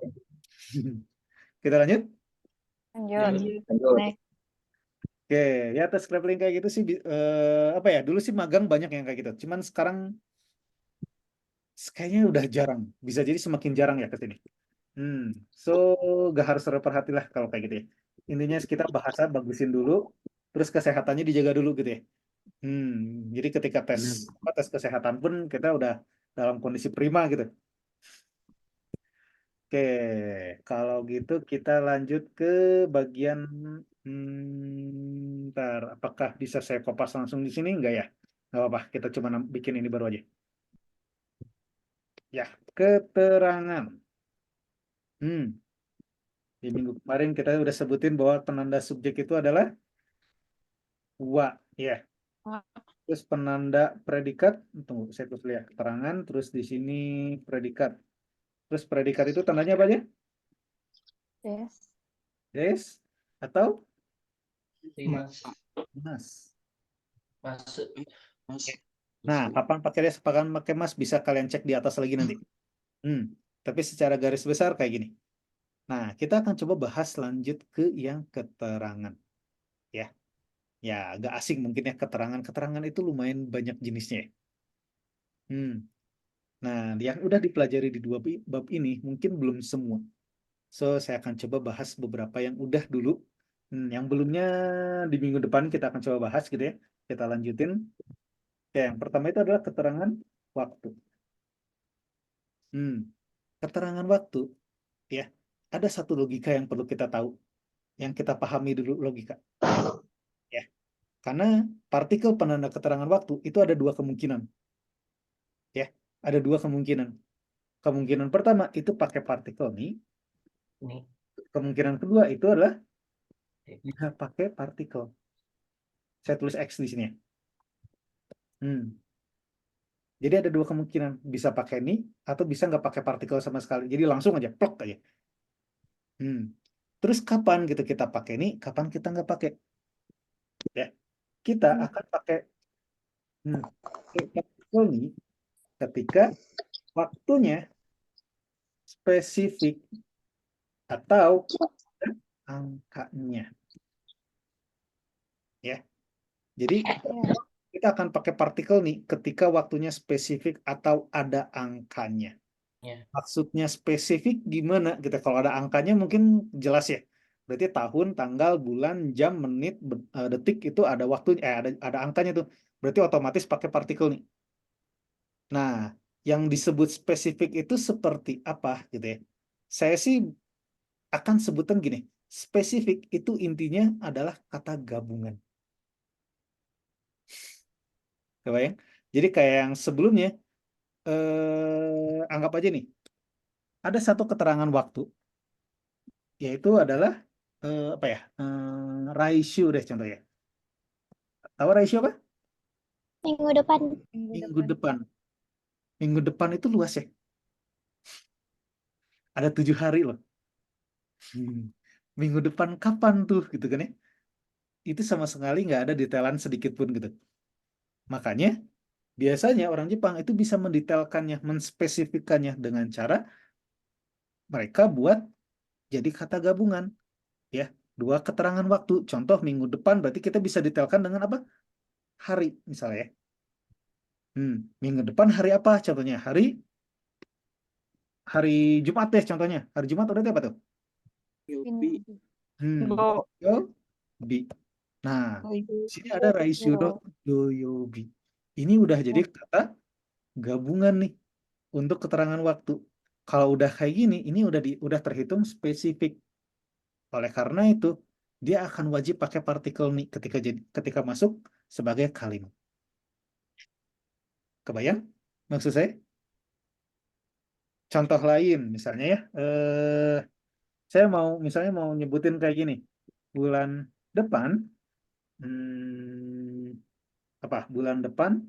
kita lanjut.
Lanjut.
Lanjut.
Lanjut.
Next.
Oke, ya tes traveling kayak gitu sih apa ya? Dulu sih magang banyak yang kayak gitu. Cuman sekarang kayaknya udah jarang. Bisa jadi semakin jarang ya ke sini. Hmm, so gak harus terperhati lah kalau kayak gitu ya. Intinya kita bahasa bagusin dulu, terus kesehatannya dijaga dulu gitu ya. Jadi ketika tes kesehatan pun kita udah dalam kondisi prima gitu. Oke, kalau gitu kita lanjut ke bagian ntar apakah bisa saya kopas langsung di sini? Enggak ya? Nggak apa-apa, kita cuma bikin ini baru aja. Ya, keterangan. Hmm, di minggu kemarin kita udah sebutin bahwa penanda subjek itu adalah wa, ya. Terus penanda predikat, tunggu saya tulis lihat keterangan, terus di sini predikat. Terus predikat itu tandanya apa aja?
Yes.
Yes atau
Mas.
mas.
Mas.
Mas.
Nah, kapan pakai des, kapan pakai mas bisa kalian cek di atas lagi nanti. Tapi secara garis besar kayak gini. Nah, kita akan coba bahas lanjut ke yang keterangan. Ya, ya agak asing mungkin ya keterangan. Keterangan itu lumayan banyak jenisnya ya. Nah, yang udah dipelajari di dua bab ini mungkin belum semua. So, saya akan coba bahas beberapa yang udah dulu. Yang belumnya di minggu depan kita akan coba bahas gitu ya. Kita lanjutin. Ya, yang pertama itu adalah keterangan waktu. Keterangan waktu, ya. Ada satu logika yang perlu kita tahu, yang kita pahami dulu logika. Ya, karena partikel penanda keterangan waktu itu ada dua kemungkinan. Ya, ada dua kemungkinan. Kemungkinan pertama itu pakai partikel nih.
Nih.
Kemungkinan kedua itu adalah nggak pakai partikel. Saya tulis X di sini ya. Jadi ada dua kemungkinan, bisa pakai ini atau bisa nggak pakai partikel sama sekali. Jadi langsung aja plok aja. Terus kapan gitu kita pakai ini, kapan kita nggak pakai? Ya, kita akan pakai partikel ini ketika waktunya spesifik atau angkanya. Ya, jadi kita akan pakai partikel nih ketika waktunya spesifik atau ada angkanya.
Ya.
Maksudnya spesifik gimana? Gitu. Kalau ada angkanya mungkin jelas ya. Berarti tahun, tanggal, bulan, jam, menit, detik itu ada waktunya, ada angkanya tuh. Berarti otomatis pakai partikel nih. Nah, yang disebut spesifik itu seperti apa gitu ya? Saya sih akan sebutkan gini. Spesifik itu intinya adalah kata gabungan. Kebayang? Jadi kayak yang sebelumnya, anggap aja nih, ada satu keterangan waktu, yaitu adalah apa ya? Ratio deh contohnya. Tahu ratio apa?
Minggu depan.
Minggu depan. Minggu depan itu luas ya. Ada 7 hari loh. Minggu depan kapan tuh gitu kan ya? Itu sama sekali nggak ada detailan sedikit pun gitu. Makanya biasanya orang Jepang itu bisa mendetailkannya, menspesifikannya dengan cara mereka buat jadi kata gabungan. Ya, dua keterangan waktu. Contoh minggu depan berarti kita bisa detailkan dengan apa? Hari misalnya ya. Minggu depan hari apa contohnya? Hari Jumat deh contohnya. Hari Jumat udah apa tuh?
Yobi.
Go.
Yobi. Nah, di sini ada Raishudo Yoyobi. Ini udah jadi kata gabungan nih untuk keterangan waktu. Kalau udah kayak gini, ini udah terhitung spesifik. Oleh karena itu, dia akan wajib pakai partikel nih ketika masuk sebagai kalimat. Kebayang? Maksud saya? Contoh lain, misalnya ya, saya misalnya mau nyebutin kayak gini, bulan depan, apa? Bulan depan,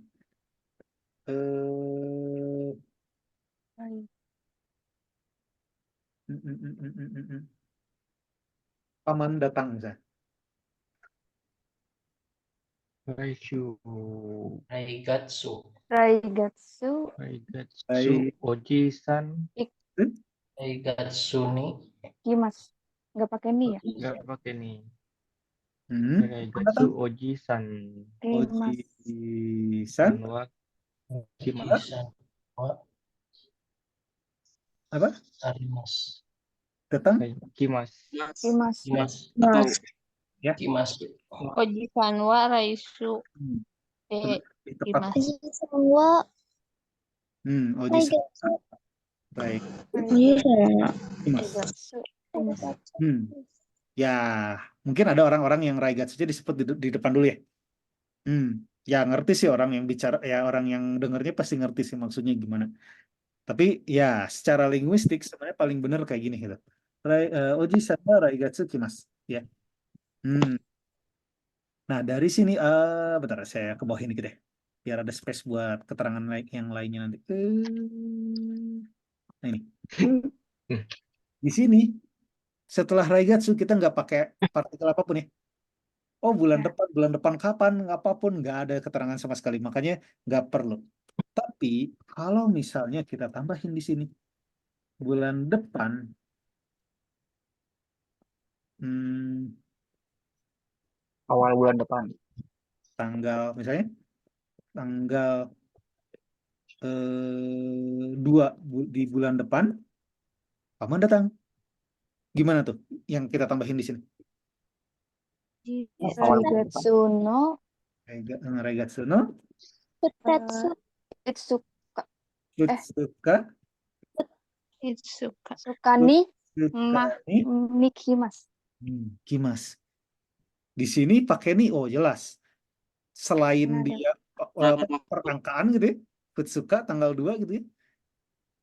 eh, paman datang misalnya.
Raishu.
Raigatsu.
Raigatsu.
Raigatsu. Oji-san.
Raigatsu ni.
Kimas. Nggak pakai ni ya?
Nggak pakai nih.
Hmm.
Raigatsu Oji-san.
Kimas.
Oji-san
Sanwa Kimas.
Oji-san wa
apa?
arimasu.
Datang?
Kimas.
Kimas.
Kimas.
Atau ya?
Kimas.
Oji-san wa Raisu.
Hmm.
Kimas.
Oji-san wa
Oji-san.
Raigatsu.
Baik. Kimas.
Raigatsu. Kimas.
Ya, mungkin ada orang-orang yang Raigatsu disebut di depan dulu ya. Ya ngerti sih orang yang bicara, ya orang yang dengernya pasti ngerti sih maksudnya gimana. Tapi ya secara linguistik sebenarnya paling benar kayak gini gitu. Oji-san wa Raigatsu kimasu. Ya. Nah dari sini, bentar saya ke bawah ini gitu deh. Biar ada space buat keterangan yang lainnya nanti. Nah ini. Di sini setelah Raigatsu kita nggak pakai partikel apapun ya. Oh bulan depan kapan, apapun nggak ada keterangan sama sekali, makanya nggak perlu. Tapi kalau misalnya kita tambahin di sini bulan depan,
Awal bulan depan.
tanggal misalnya tanggal 2 di bulan depan, paman datang. Gimana tuh yang kita tambahin di sini?
Raigatsu no
Raigatsu no
Futatsu.
Itsuka.
Futsuka
Itsuka.
Sukani
ni
Kimas.
Kimas. Di sini pakai ni, oh jelas. Selain dia perangkaan gitu ya, Futsuka tanggal 2 gitu ya,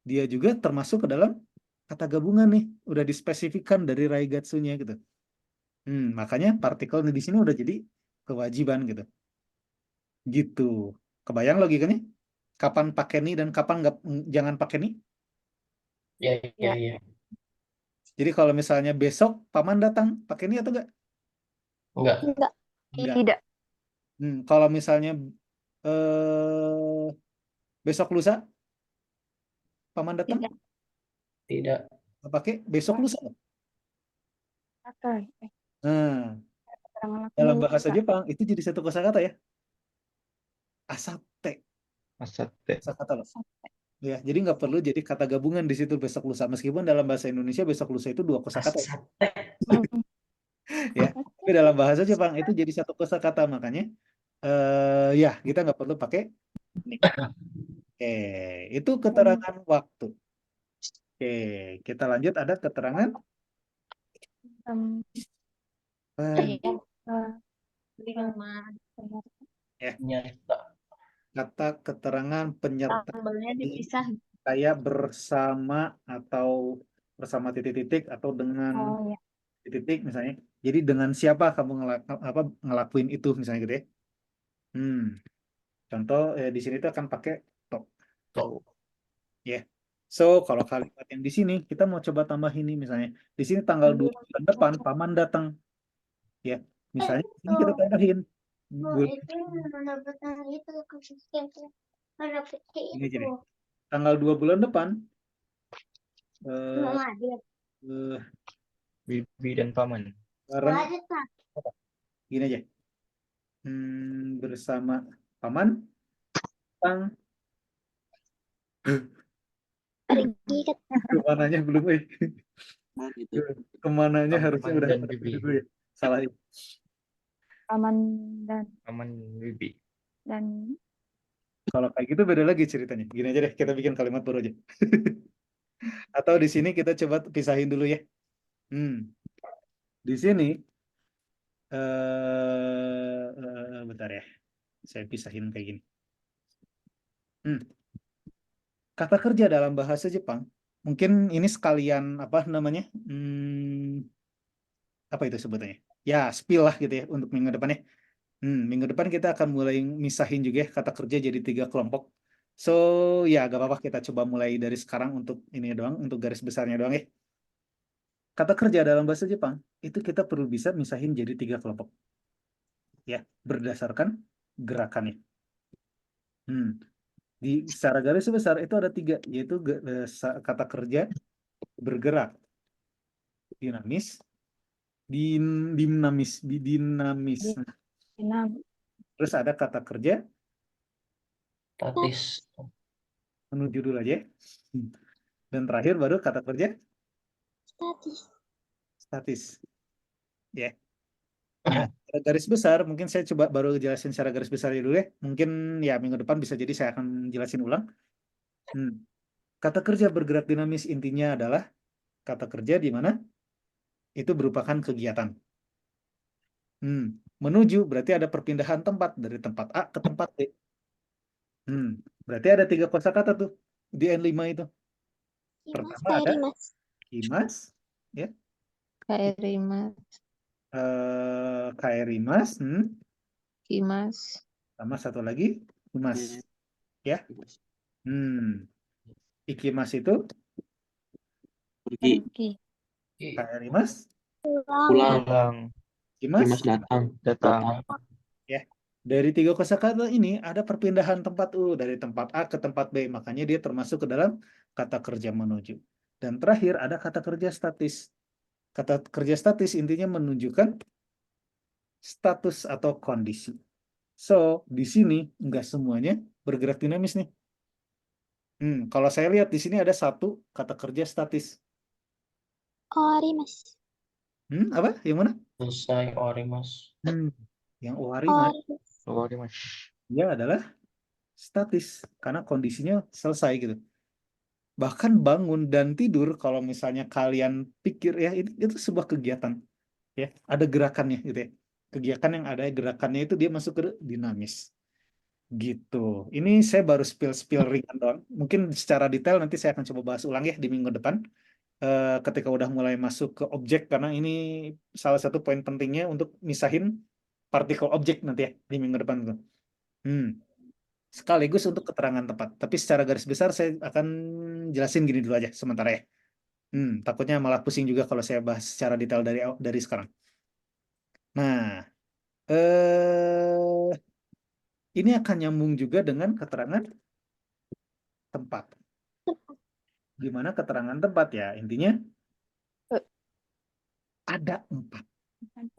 dia juga termasuk ke dalam kata gabungan nih, udah dispesifikkan dari Raigatsunya gitu. Makanya partikel di sini udah jadi kewajiban gitu. Gitu. Kebayang logikanya? Kapan pakai ni dan kapan jangan pakai ni?
Ya.
Jadi kalau misalnya besok paman datang, pakai ni atau enggak?
Enggak.
Enggak.
Tidak.
Kalau misalnya besok lusa, paman datang?
Tidak.
Pakai besok lusa.
Pakai.
Dalam bahasa Jepang itu jadi satu kosakata ya. Asate. Kosakata loh. Ya, jadi nggak perlu jadi kata gabungan di situ besok lusa. Meskipun dalam bahasa Indonesia besok lusa itu 2 kosakata. Ya, tapi dalam bahasa Jepang itu jadi satu kosakata, makanya ya kita nggak perlu pakai ni. Oke, itu keterangan waktu. Oke, kita lanjut, ada keterangan kata keterangan penyertaan
Tambelnya dipisah.
kayak bersama atau bersama titik-titik atau dengan titik misalnya. Jadi dengan siapa kamu ngelakuin itu misalnya gitu ya. Contoh di sini tuh akan pakai to. Ya. So, kalau kalimat yang di sini kita mau coba tambah ini misalnya. Di sini tanggal 2 bulan depan paman datang. Ya. Misalnya di sini kita tambahin ini aja deh. Tanggal 2 bulan depan
Bibi dan paman.
bareng gini aja. Bersama paman datang. Kemananya belum kemananya harusnya udah
dan Bibi.
dulu ya. Salah.
Paman
Bibi.
dan
Kalau kayak gitu beda lagi ceritanya. Gini aja deh, kita bikin kalimat baru aja. Atau di sini kita coba pisahin dulu ya. Di sini bentar ya. Saya pisahin kayak gini. Kata kerja dalam bahasa Jepang, mungkin ini sekalian apa namanya? Apa itu sebutannya? Ya, spill lah gitu ya untuk minggu depannya. Minggu depan kita akan mulai misahin juga ya kata kerja jadi 3 kelompok. So, ya gak apa-apa kita coba mulai dari sekarang untuk ini doang, untuk garis besarnya doang ya. kata kerja dalam bahasa Jepang itu kita perlu bisa misahin jadi 3 kelompok, ya, berdasarkan gerakannya. Di secara garis besar itu ada 3, yaitu kata kerja bergerak, dinamis, dinamis.
Dinam.
Terus ada kata kerja
Statis.
menuju dulu aja. Dan terakhir baru kata kerja
Statis.
statis. Ya. Nah, secara garis besar mungkin saya coba baru jelasin secara garis besarnya dulu ya. Mungkin ya minggu depan bisa jadi saya akan jelasin ulang. Kata kerja bergerak dinamis intinya adalah kata kerja di mana itu berupakan kegiatan. Menuju berarti ada perpindahan tempat dari tempat A ke tempat B. Berarti ada 3 kosakata tuh di N5 itu.
Kimas,
Pertama ada
kairimas.
kimas, ya,
Kairimas,
kaerimas,
kimas,
sama satu lagi kimas, ya. Ikimas itu
Pergi,
Pergi.
kaerimas,
Pulang.
pulang,
Pulang.
Dimas
kimas,
datang,
Datang.
ya. Dari 3 kosakata ini ada perpindahan tempat dari tempat A ke tempat B, makanya dia termasuk ke dalam kata kerja menuju. Dan terakhir ada kata kerja statis. Kata kerja statis intinya menunjukkan status atau kondisi. So, di sini nggak semuanya bergerak dinamis nih. Kalau saya lihat di sini ada 1 kata kerja statis.
Orimas.
Apa? Yang mana?
Selesai orimas.
Yang oarimas.
Orimas.
Oh, Dimas.
Dia adalah statis karena kondisinya selesai gitu. Bahkan bangun dan tidur kalau misalnya kalian pikir ya itu sebuah kegiatan, ya, ada gerakannya gitu ya. Kegiatan yang ada gerakannya itu dia masuk ke dinamis. Gitu. Ini saya baru spill ringan doang. Mungkin secara detail nanti saya akan coba bahas ulang ya di minggu depan. Ketika udah mulai masuk ke objek, karena ini salah satu poin pentingnya untuk misahin partikel objek nanti ya di minggu depan tuh. Sekaligus untuk keterangan tempat. Tapi secara garis besar saya akan jelasin gini dulu aja sementara ya. Takutnya malah pusing juga kalau saya bahas secara detail dari sekarang. Nah, ini akan nyambung juga dengan keterangan tempat. Gimana keterangan tempat ya? Intinya ada 4.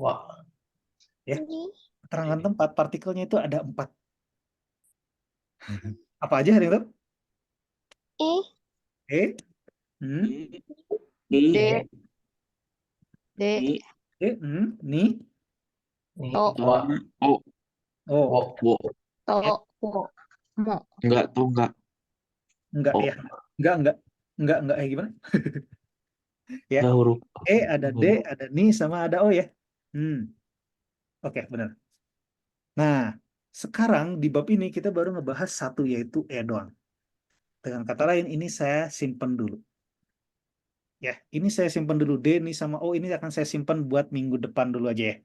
Wah.
Ya, keterangan tempat partikelnya itu ada 4. Apa aja hari itu?
E.
I,
D, D,
I,
Ni,
To,
Wah.
O,
oh,
Wo,
To, Wo, Mo.
enggak, tuh enggak,
enggak
O,
ya, enggak gimana? Ya,
enggak huruf,
ada D, ada Ni, sama ada O ya. Oke, benar. Nah, sekarang di bab ini kita baru ngebahas 1 yaitu E doang. Dengan kata lain, ini saya simpen dulu. Ya, ini saya simpen dulu. D, Ni, sama O ini akan saya simpen buat minggu depan dulu aja ya.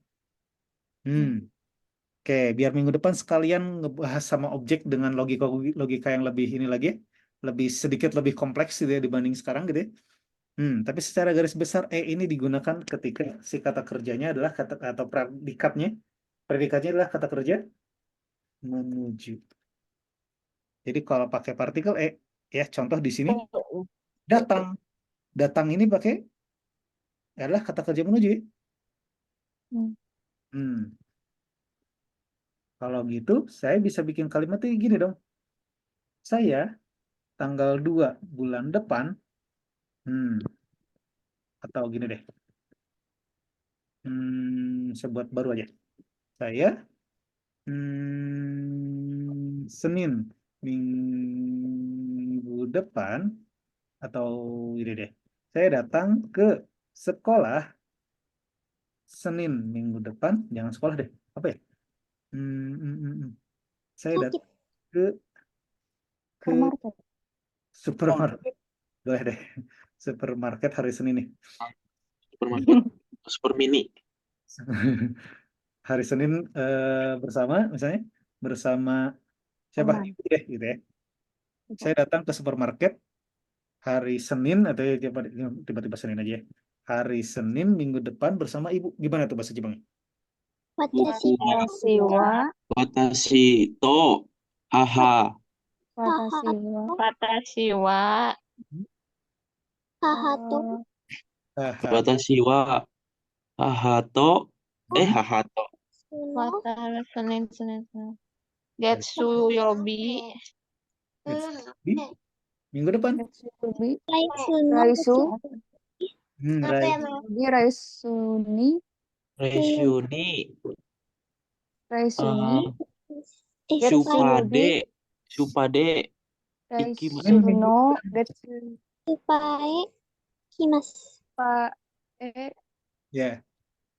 Oke, biar minggu depan sekalian ngebahas sama objek dengan logika yang lebih ini lagi, lebih sedikit lebih kompleks gitu ya dibanding sekarang gitu ya. Tapi secara garis besar ini digunakan ketika si kata kerjanya adalah kata atau predikatnya adalah kata kerja menuju. Jadi kalau pakai partikel ya contoh di sini datang. Datang ini pakai adalah kata kerja menuju. Kalau gitu saya bisa bikin kalimatnya gini dong. Saya tanggal 2 bulan depan atau gini deh. Saya buat baru aja. Saya Senin minggu depan atau gini deh. Saya datang ke sekolah Senin minggu depan. Jangan sekolah deh. Apa ya? Saya datang ke
Supermarket.
supermarket. Boleh deh. Supermarket hari Senin nih.
supermarket, super mini,
Hari Senin bersama misalnya bersama siapa
Teman.
ibu deh gitu ya. Saya datang ke supermarket hari Senin atau tiba-tiba Senin aja ya. hari Senin minggu depan bersama ibu. Gimana tuh bahasa Jepangnya?
Watashi
Watashi wa
Watashi to haha
watashi wa
Watashi wa
haha to
Haha.
watashi wa haha to haha to
suno
Watara Senin Senin Senin. Getsu Yobi.
Di minggu depan.
Getsubi
raisuno
Raisu
Right.
Yobi Raisuni
Reisuni
Raisuni
Getsu
supade supade ikimasu
Raisuno Getsu
supae kimasu.
pa
Ya,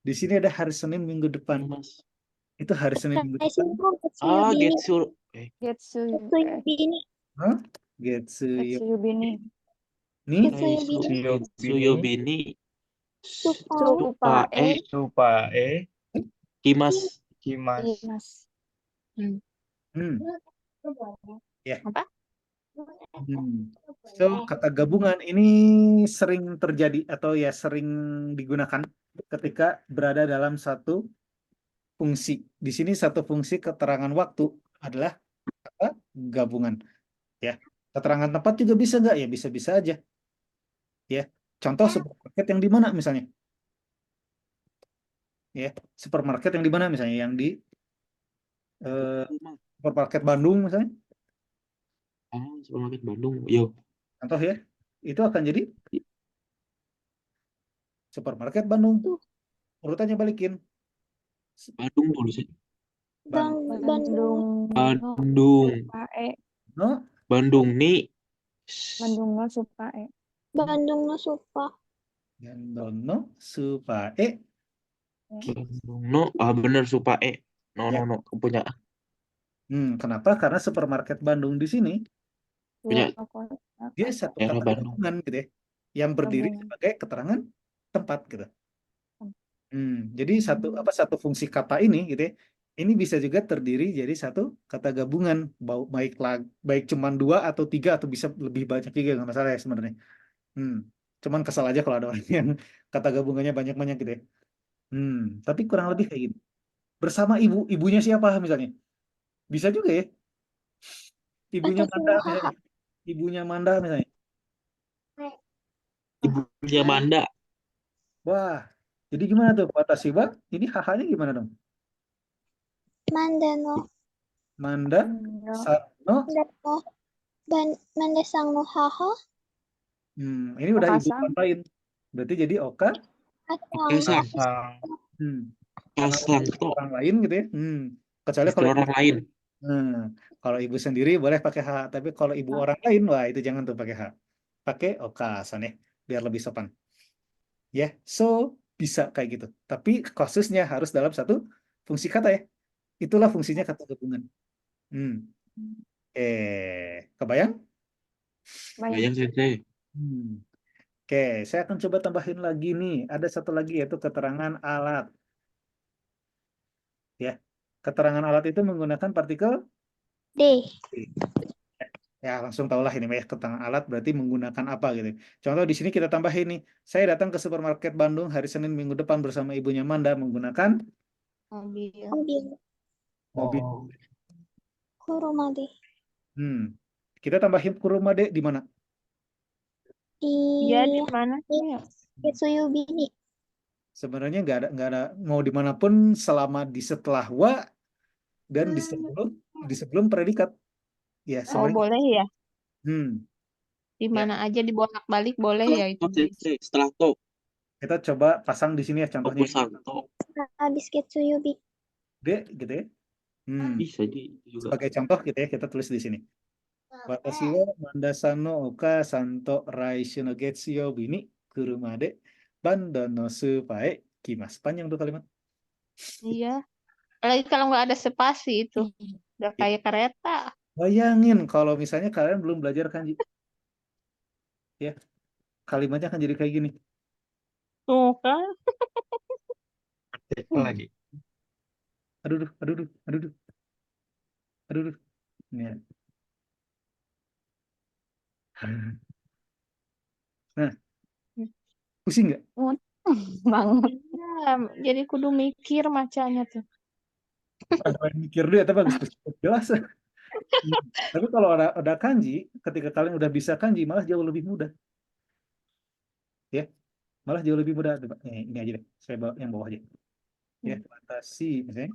di sini ada hari Senin minggu depan.
mas
Itu hari Senin minggu depan.
Raisuno getsu yubini.
getsu
Getsu
Getsu
yubini.
Hah? Getsuyo.
Yubini
Nih,
Getsu yubini.
Tsuyobini
Supae
Supae
kimas
kimas.
Imas
hmm, ya.
Apa?
So, kata gabungan ini sering terjadi atau ya sering digunakan ketika berada dalam satu fungsi. Di sini satu fungsi keterangan waktu adalah kata gabungan. Ya, keterangan tempat juga bisa nggak? Ya bisa-bisa aja. Ya, contoh supermarket yang di mana misalnya? Ya, supermarket yang di mana misalnya? Yang di supermarket Bandung misalnya.
supermarket Bandung yo
Contoh ya, itu akan jadi supermarket Bandung. Urutannya balikin.
Bandung tulisnya
Bandung.
Bandung
Bandung
Supae
No,
Bandung nih
Bandung no Supae
Bandung no supa.
Gandono Supae.
Bandung no bener supae no
Ya.
punya
Kenapa? Karena supermarket Bandung di sini
punya
dia satu
daerah
kata
Bandung
gabungan gitu ya, yang berdiri
Gabungan.
sebagai keterangan tempat gitu. Jadi satu fungsi kata ini gitu ya, ini bisa juga terdiri jadi satu kata gabungan, baik cuman 2 atau 3 atau bisa lebih banyak juga nggak masalah ya sebenarnya. Cuman kesal aja kalau ada orang yang kata gabungannya banyak-banyak gitu ya. Tapi kurang lebih kayak gitu. Bersama ibunya siapa misalnya? Bisa juga ya. Ibunya
Watashi
Manda
no haha.
misalnya. Ibunya Manda misalnya.
ibunya Manda
Wah, jadi gimana tuh Watashi wa? Ini hahanya gimana dong?
Manda no
Manda,
No.
Sano.
Manda sang no haha.
Ini udah ibu
Okasang.
orang lain. Berarti jadi Oka.
Kasang
Sang.
Karena
Kasang to
orang lain gitu ya. Kecuali
istri
kalau
orang lain
kalau ibu sendiri boleh pakai H, tapi kalau ibu orang lain, wah itu jangan tuh pakai H. Pakai Okasan ya, biar lebih sopan. Ya, so bisa kayak gitu. Tapi kasusnya harus dalam satu fungsi kata ya. Itulah fungsinya kata gabungan. Kebayang?
bayang sensei
Oke, saya akan coba tambahin lagi nih. Ada satu lagi yaitu keterangan alat. Ya, keterangan alat itu menggunakan partikel
D.
ya langsung tahulah ini ya keterangan alat berarti menggunakan apa gitu. Contoh di sini kita tambahin nih. Saya datang ke supermarket Bandung hari Senin minggu depan bersama ibunya Manda menggunakan
Mobil.
mobil.
Kurumade.
Kita tambahin kurumade di mana?
Iya di mana sih?
Getsu yubini.
Sebenarnya nggak ada mau dimanapun selama di setelah wa dan di sebelum predikat. Ya
Oh
sebenarnya.
boleh ya?
Hmm,
Di mana aja dibolak-balik boleh ya itu.
sensei setelah to
kita coba pasang di sini ya contohnya.
Santo
Habis getsu yubi.
D gitu ya.
bisa juga
Sebagai contoh gitu ya kita tulis di sini. Watashi wa Mandasa no Oka Santo Raishu no Getsu Yobi ni kurumade Banda no Supae Kimas. Panjang tuh kalimat.
Iya. Apalagi kalau nggak ada spasi itu. Udah
Ya.
kayak kereta.
Bayangin kalau misalnya kalian belum belajar kanji. Ya, kalimatnya akan jadi kayak gini.
Tuh kan.
Apa lagi?
Aduh, aduh, aduh, aduh, aduh, aduh, aduh. Ya. Nah, Pusing nggak?
Banget.
Iya, jadi kudu mikir macanya tuh.
Ada yang mikir dulu ya, tapi bagus jelas. Tapi kalau ada kanji, ketika kalian udah bisa kanji, malah jauh lebih mudah. Ya, malah jauh lebih mudah. Coba, ini aja deh, saya bawa yang bawah aja. Ya, watashi, misalnya.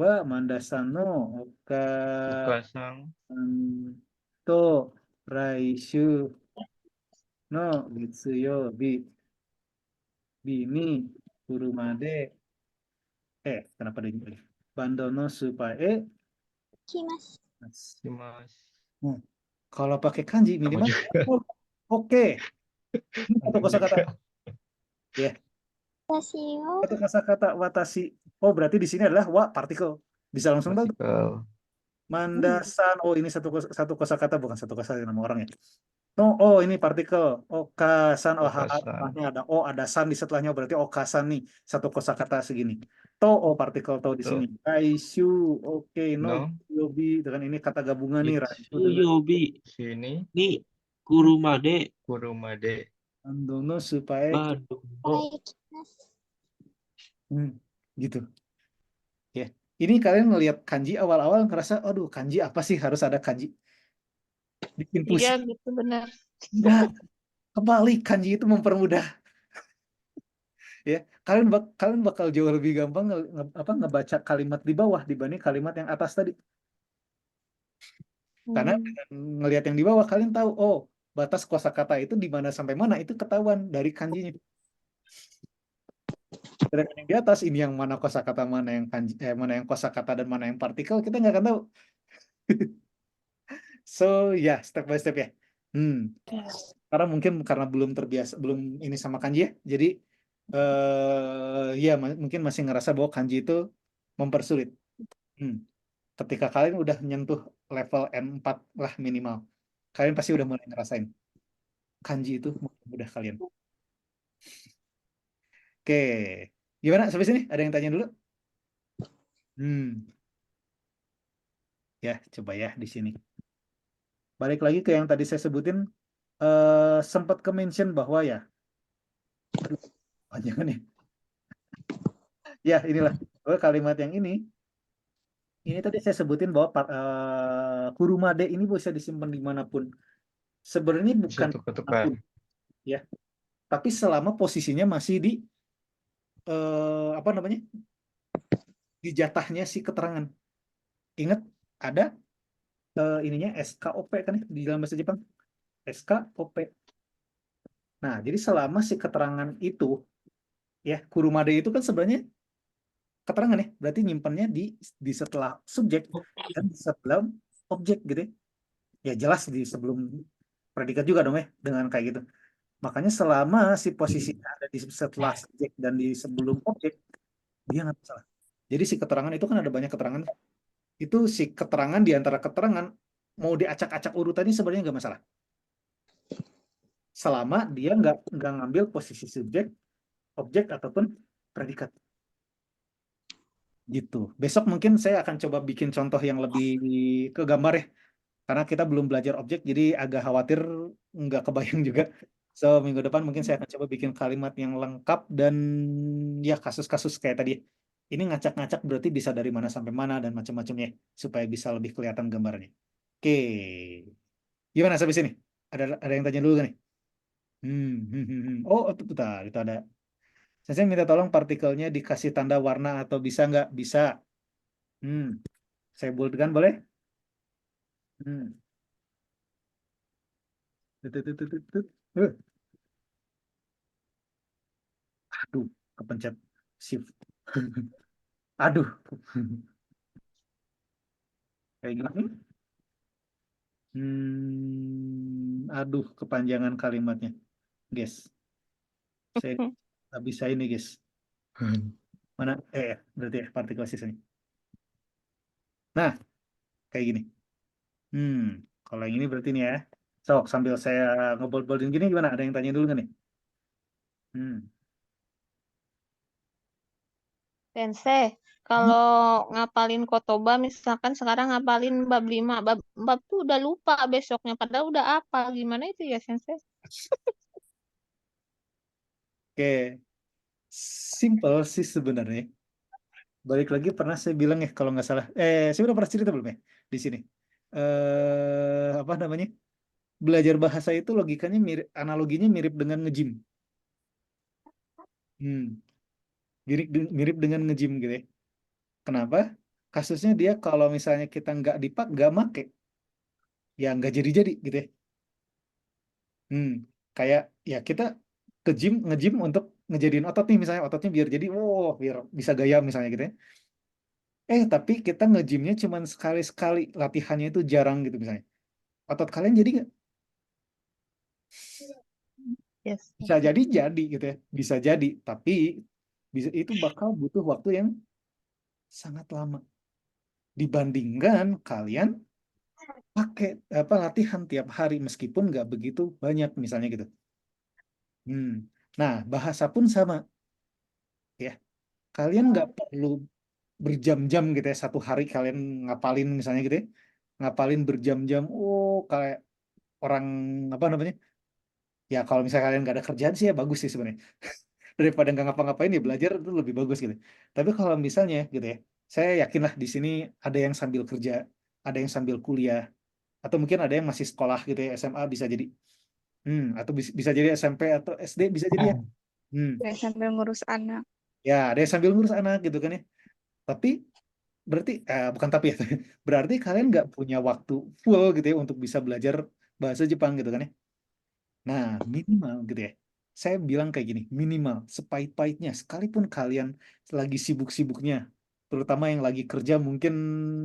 Wa mandasano oka
Ukasang.
to raishu no bitsuyobi bini kurumade kenapa ada ini? Bandono supae.
Kimas.
Dimas.
Nah, kalau pakai kanji
Sama
minimal
juga.
oke. Ini satu
Sama
kosakata.
juga.
Ya,
Watashi wo
satu kosakata watashi. Oh, berarti di sini adalah wa partikel. Bisa langsung tahu.
Partikel.
Mandasan. Oh, ini satu kosakata, bukan satu kosakata nama orang ya. No, oh ini partikel. Okasan, oh
Okasan.
setelahnya ada ada san di setelahnya, berarti okasan nih satu kosakata segini. To, partikel to di sini.
Tuh.
Raishu, oke, no,
No.
yobi dengan ini kata gabungan nih. Raishu dengan
Mitsuyobi
Sini.
ni Kurumade
Kurumade.
Bandono supaya
Bandung.
kimas.
Gitu. Ya, ini kalian ngelihat kanji awal-awal ngerasa, aduh kanji apa sih harus ada kanji? Bikin
Iya
pusing.
gitu benar.
Enggak, kebalik kanji itu mempermudah. Ya, kalian bakal jauh lebih gampang ngebaca kalimat di bawah dibanding kalimat yang atas tadi. Karena dengan ngelihat yang di bawah kalian tahu, oh batas kosakata itu di mana sampai mana itu ketahuan dari kanjinya. Sedangkan yang di atas ini yang mana kosakata, mana yang kanji, mana yang kosakata dan mana yang partikel kita nggak akan tahu. So ya, step by step ya. Karena mungkin karena belum terbiasa, belum ini sama kanji ya. Jadi ya mungkin masih ngerasa bahwa kanji itu mempersulit. Ketika kalian udah menyentuh level N4 lah minimal, kalian pasti udah mulai ngerasain kanji itu mudah kalian. Oke, gimana sampai sini? Ada yang tanya dulu? Ya, coba ya di sini. Balik lagi ke yang tadi saya sebutin, sempat ke mention bahwa ya, jangan nih. Ya, inilah kalimat yang ini tadi saya sebutin bahwa kurumade ini bisa disimpan dimanapun. Sebenarnya bukan
Bisa tukar-tukar.
dimanapun, ya, tapi selama posisinya masih di apa namanya, di jatahnya si keterangan. Ingat ada ininya SKOP kan ya, di dalam bahasa Jepang, SKOP. Nah, jadi selama si keterangan itu, ya kurumade itu kan sebenarnya keterangan ya, berarti nyimpannya di setelah subjek dan di sebelum objek gitu ya. Ya jelas di sebelum predikat juga dong ya dengan kayak gitu. Makanya selama si posisinya ada di setelah subjek dan di sebelum objek, dia nggak masalah. Jadi si keterangan itu kan ada banyak keterangan. Itu si keterangan di antara keterangan mau diacak-acak urutannya sebenarnya nggak masalah. Selama dia nggak ngambil posisi subjek, objek ataupun predikat. Gitu. Besok mungkin saya akan coba bikin contoh yang lebih ke gambar ya. Karena kita belum belajar objek, jadi agak khawatir nggak kebayang juga. So, minggu depan mungkin saya akan coba bikin kalimat yang lengkap dan ya kasus-kasus kayak tadi. Ini ngacak-ngacak berarti bisa dari mana sampai mana dan macam-macamnya supaya bisa lebih kelihatan gambarnya. Oke. Gimana sampai sini? Ada yang tanya dulu kan nih? Oh, itu ada. Saya minta tolong partikelnya dikasih tanda warna atau bisa nggak? Bisa. Saya boldkan boleh? Aduh, kepencet shift. Aduh. Kayak gini. Aduh, kepanjangan kalimatnya. Guys. Saya nggak bisa ini, guys. Mana? Berarti ya, partikel sisanya. Nah, kayak gini. Kalau yang ini berarti ini ya. Sok, sambil saya ngebold-boldin gini gimana? Ada yang tanya dulu nggak nih?
Sensei, kalau ngapalin kotoba misalkan sekarang ngapalin bab 5, bab tuh udah lupa besoknya padahal udah apa. Gimana itu ya, Sensei?
Oke, simple sih sebenarnya. Balik lagi pernah saya bilang ya kalau nggak salah. Saya udah pernah cerita belum ya di sini? Apa namanya? Belajar bahasa itu logikanya mirip, analoginya mirip dengan nge-gym. Hmm, mirip dengan nge-gym gitu ya. Kenapa? Kasusnya dia kalau misalnya kita nggak make, ya nggak jadi-jadi gitu ya. Hmm, kayak ya kita ke gym, nge-gym untuk ngejadiin otot nih misalnya ototnya biar jadi, biar bisa gaya misalnya gitu ya. Tapi kita nge-gymnya cuma sekali-sekali, latihannya itu jarang gitu misalnya. Otot kalian jadi nggak?
Yes.
Bisa jadi gitu ya. Bisa jadi, tapi itu bakal butuh waktu yang sangat lama dibandingkan kalian pakai apa latihan tiap hari meskipun nggak begitu banyak misalnya gitu. Nah, bahasa pun sama ya. Kalian nggak perlu berjam-jam gitu ya, satu hari kalian ngapalin misalnya gitu ya, ngapalin berjam-jam. Kayak orang apa namanya, ya kalau misalnya kalian nggak ada kerjaan sih ya bagus sih sebenarnya. Daripada nggak ngapa-ngapain ya belajar itu lebih bagus gitu. Tapi kalau misalnya gitu ya, saya yakinlah di sini ada yang sambil kerja, ada yang sambil kuliah, atau mungkin ada yang masih sekolah gitu ya, SMA bisa jadi. Atau bisa jadi SMP atau SD bisa jadi ya.
Ya, sambil ngurus anak.
Ya, ada yang sambil ngurus anak gitu kan ya. Tapi berarti bukan tapi ya. Berarti kalian nggak punya waktu full gitu ya untuk bisa belajar bahasa Jepang gitu kan ya. Nah, minimal gitu ya. Saya bilang kayak gini, minimal sepahit-pahitnya sekalipun kalian lagi sibuk-sibuknya, terutama yang lagi kerja mungkin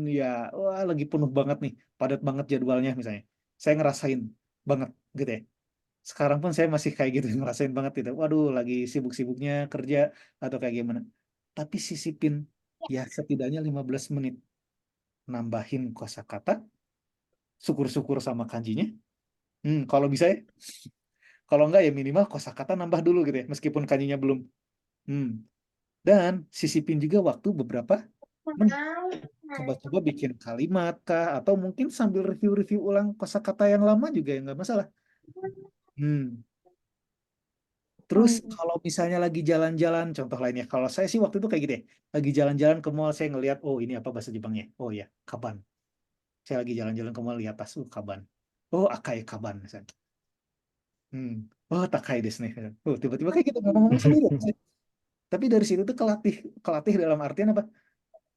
ya wah lagi penuh banget nih, padat banget jadwalnya misalnya. Saya ngerasain banget gitu ya. Sekarang pun saya masih kayak gitu ngerasain banget gitu. Waduh, lagi sibuk-sibuknya kerja atau kayak gimana. Tapi sisipin ya setidaknya 15 menit nambahin kosakata, syukur-syukur sama kanjinya. Kalau bisa ya. Kalau enggak ya minimal kosakata nambah dulu gitu ya, meskipun kanjinya belum. Hmm. Dan sisipin juga waktu beberapa menit. Coba-coba bikin kalimat kah, atau mungkin sambil review-review ulang kosakata yang lama juga ya nggak masalah. Hmm. Terus kalau misalnya lagi jalan-jalan, contoh lainnya, kalau saya sih waktu itu kayak gitu ya, lagi jalan-jalan ke mall, saya ngelihat, oh ini apa bahasa Jepangnya? Oh ya, kaban. Saya lagi jalan-jalan ke mall, lihat tas, kaban. Oh, akai kaban. Misalnya. Oh, takai desu ne. Tiba-tiba kayak gitu ngomong-ngomong sendiri. Tapi dari situ tuh kelatih dalam artian apa?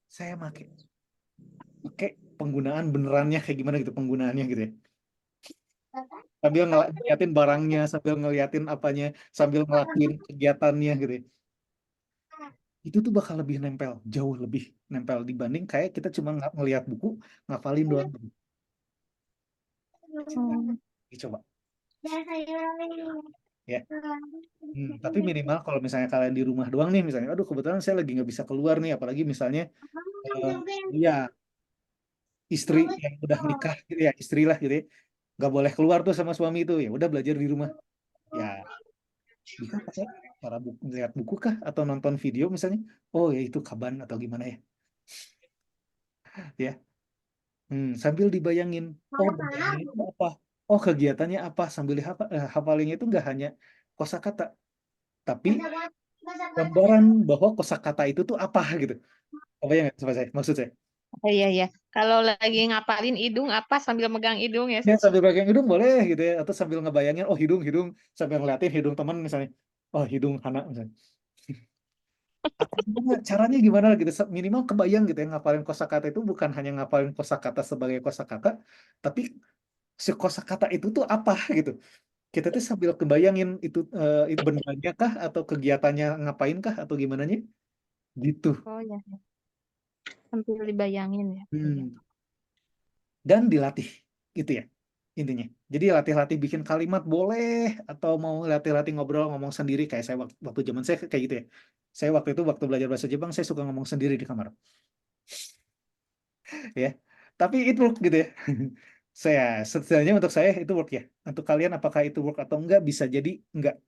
Saya pakai penggunaan benerannya kayak gimana gitu, penggunaannya gitu ya. Sambil ngeliatin barangnya, sambil ngeliatin apanya, sambil ngelakuin kegiatannya gitu ya. Itu tuh bakal lebih nempel, jauh lebih nempel dibanding kayak kita cuma ngeliat buku, ngafalin doang. Dicoba ya. Tapi minimal kalau misalnya kalian di rumah doang nih, misalnya, aduh kebetulan saya lagi nggak bisa keluar nih, apalagi misalnya, ya istri yang udah nikah gitu ya, istrilah gitu ya, nggak boleh keluar tuh sama suami itu, ya udah belajar di rumah. Ya bisa pakai cara lihat buku kah atau nonton video misalnya. Oh ya itu kaban atau gimana ya. Ya. Sambil dibayangin, oh bahannya itu apa, oh kegiatannya apa, sambil hafalinnya itu nggak hanya kosakata, tapi gambaran bahwa kosakata itu tuh apa gitu. Apa ya nggak saya maksud saya?
Oh, iya, iya. Kalau lagi ngapalin hidung apa sambil megang hidung ya,
Ya
Sis?
sambil pegang hidung boleh gitu ya, atau sambil ngebayangin, oh hidung hidung, sambil ngeliatin hidung teman misalnya, oh hidung anak misalnya. Atau caranya gimana gitu, minimal kebayang gitu ya, ngapalin kosakata itu bukan hanya ngapalin kosakata sebagai kosakata, tapi si kosakata itu tuh apa gitu. Kita tuh sambil kebayangin itu benernya kah atau kegiatannya ngapain kah atau gimana nya gitu.
Oh ya, sambil dibayangin ya.
Hmm. Dan dilatih gitu ya intinya. Jadi latih-latih bikin kalimat boleh, atau mau latih-latih ngobrol ngomong sendiri kayak saya waktu zaman saya kayak gitu ya. Saya waktu itu waktu belajar bahasa Jepang saya suka ngomong sendiri di kamar ya. Tapi itu work gitu ya. Saya setidaknya untuk saya itu work ya. Untuk kalian apakah itu work atau enggak bisa jadi enggak.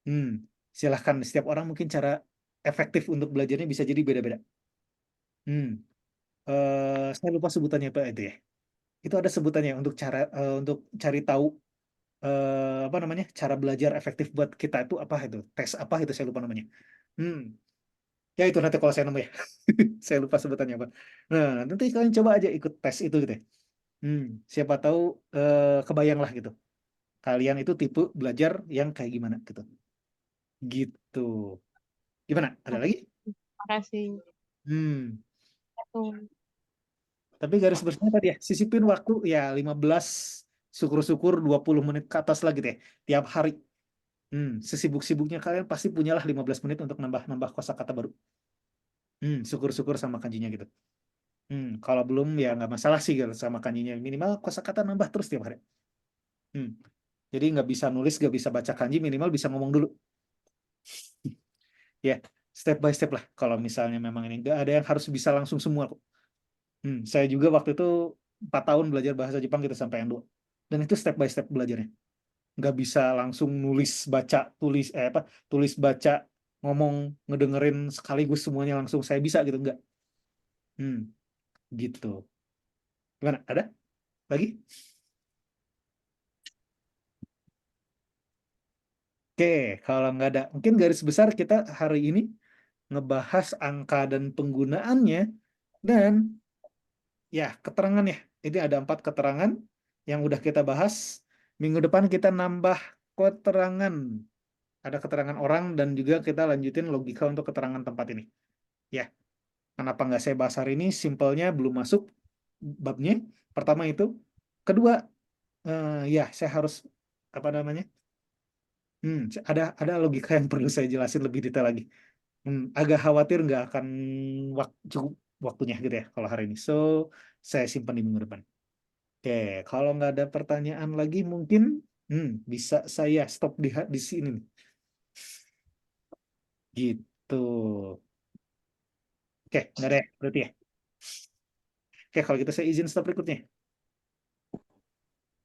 Hmm, Silahkan, setiap orang mungkin cara efektif untuk belajarnya bisa jadi beda-beda. Hmm, saya lupa sebutannya apa itu ya. Itu ada sebutannya untuk cara untuk cari tahu apa namanya, cara belajar efektif buat kita itu apa itu, tes apa itu saya lupa namanya. Ya itu nanti kalau saya nemu ya. Saya lupa sebutannya apa. Nah, nanti kalian coba aja ikut tes itu gitu ya. Siapa tahu kebayang lah gitu. Kalian itu tipe belajar yang kayak gimana gitu. Gitu. Gimana? Ada lagi?
Makasih.
Hmm.
Tuh.
Tapi garis besarnya tadi ya, sisipin waktu ya 15, syukur-syukur 20 menit ke atas lagi deh tiap hari. Sesibuk-sibuknya kalian pasti punyalah 15 menit untuk nambah-nambah kosakata baru. Syukur-syukur sama kanjinya gitu. Kalau belum ya nggak masalah sih gitu, sama kanjinya. Minimal kosakata nambah terus tiap hari. Jadi nggak bisa nulis, nggak bisa baca kanji, minimal bisa ngomong dulu. Ya, step by step lah. Kalau misalnya memang ini nggak ada yang harus bisa langsung semua kok. Saya juga waktu itu 4 tahun belajar bahasa Jepang gitu sampai N2. Dan itu step by step belajarnya. Nggak bisa langsung nulis, baca, tulis, baca, ngomong, ngedengerin sekaligus semuanya langsung saya bisa gitu. Nggak. Gitu. Gimana? Ada? Lagi? Oke, kalau nggak ada, mungkin garis besar kita hari ini ngebahas angka dan penggunaannya dan ya keterangannya. Ini ada 4 keterangan yang udah kita bahas. Minggu depan kita nambah keterangan. Ada keterangan orang dan juga kita lanjutin logika untuk keterangan tempat ini. Ya, kenapa nggak saya bahas hari ini? Simpelnya belum masuk babnya. Pertama itu. Kedua, ya saya harus apa namanya? Ada logika yang perlu saya jelasin lebih detail lagi. Agak khawatir nggak akan cukup waktunya gitu ya kalau hari ini. So, saya simpan di minggu depan. Oke, kalau nggak ada pertanyaan lagi mungkin bisa saya stop di sini nih. Gitu. Oke, nggak ada ya berarti ya. Oke, kalau gitu saya izin stop berikutnya.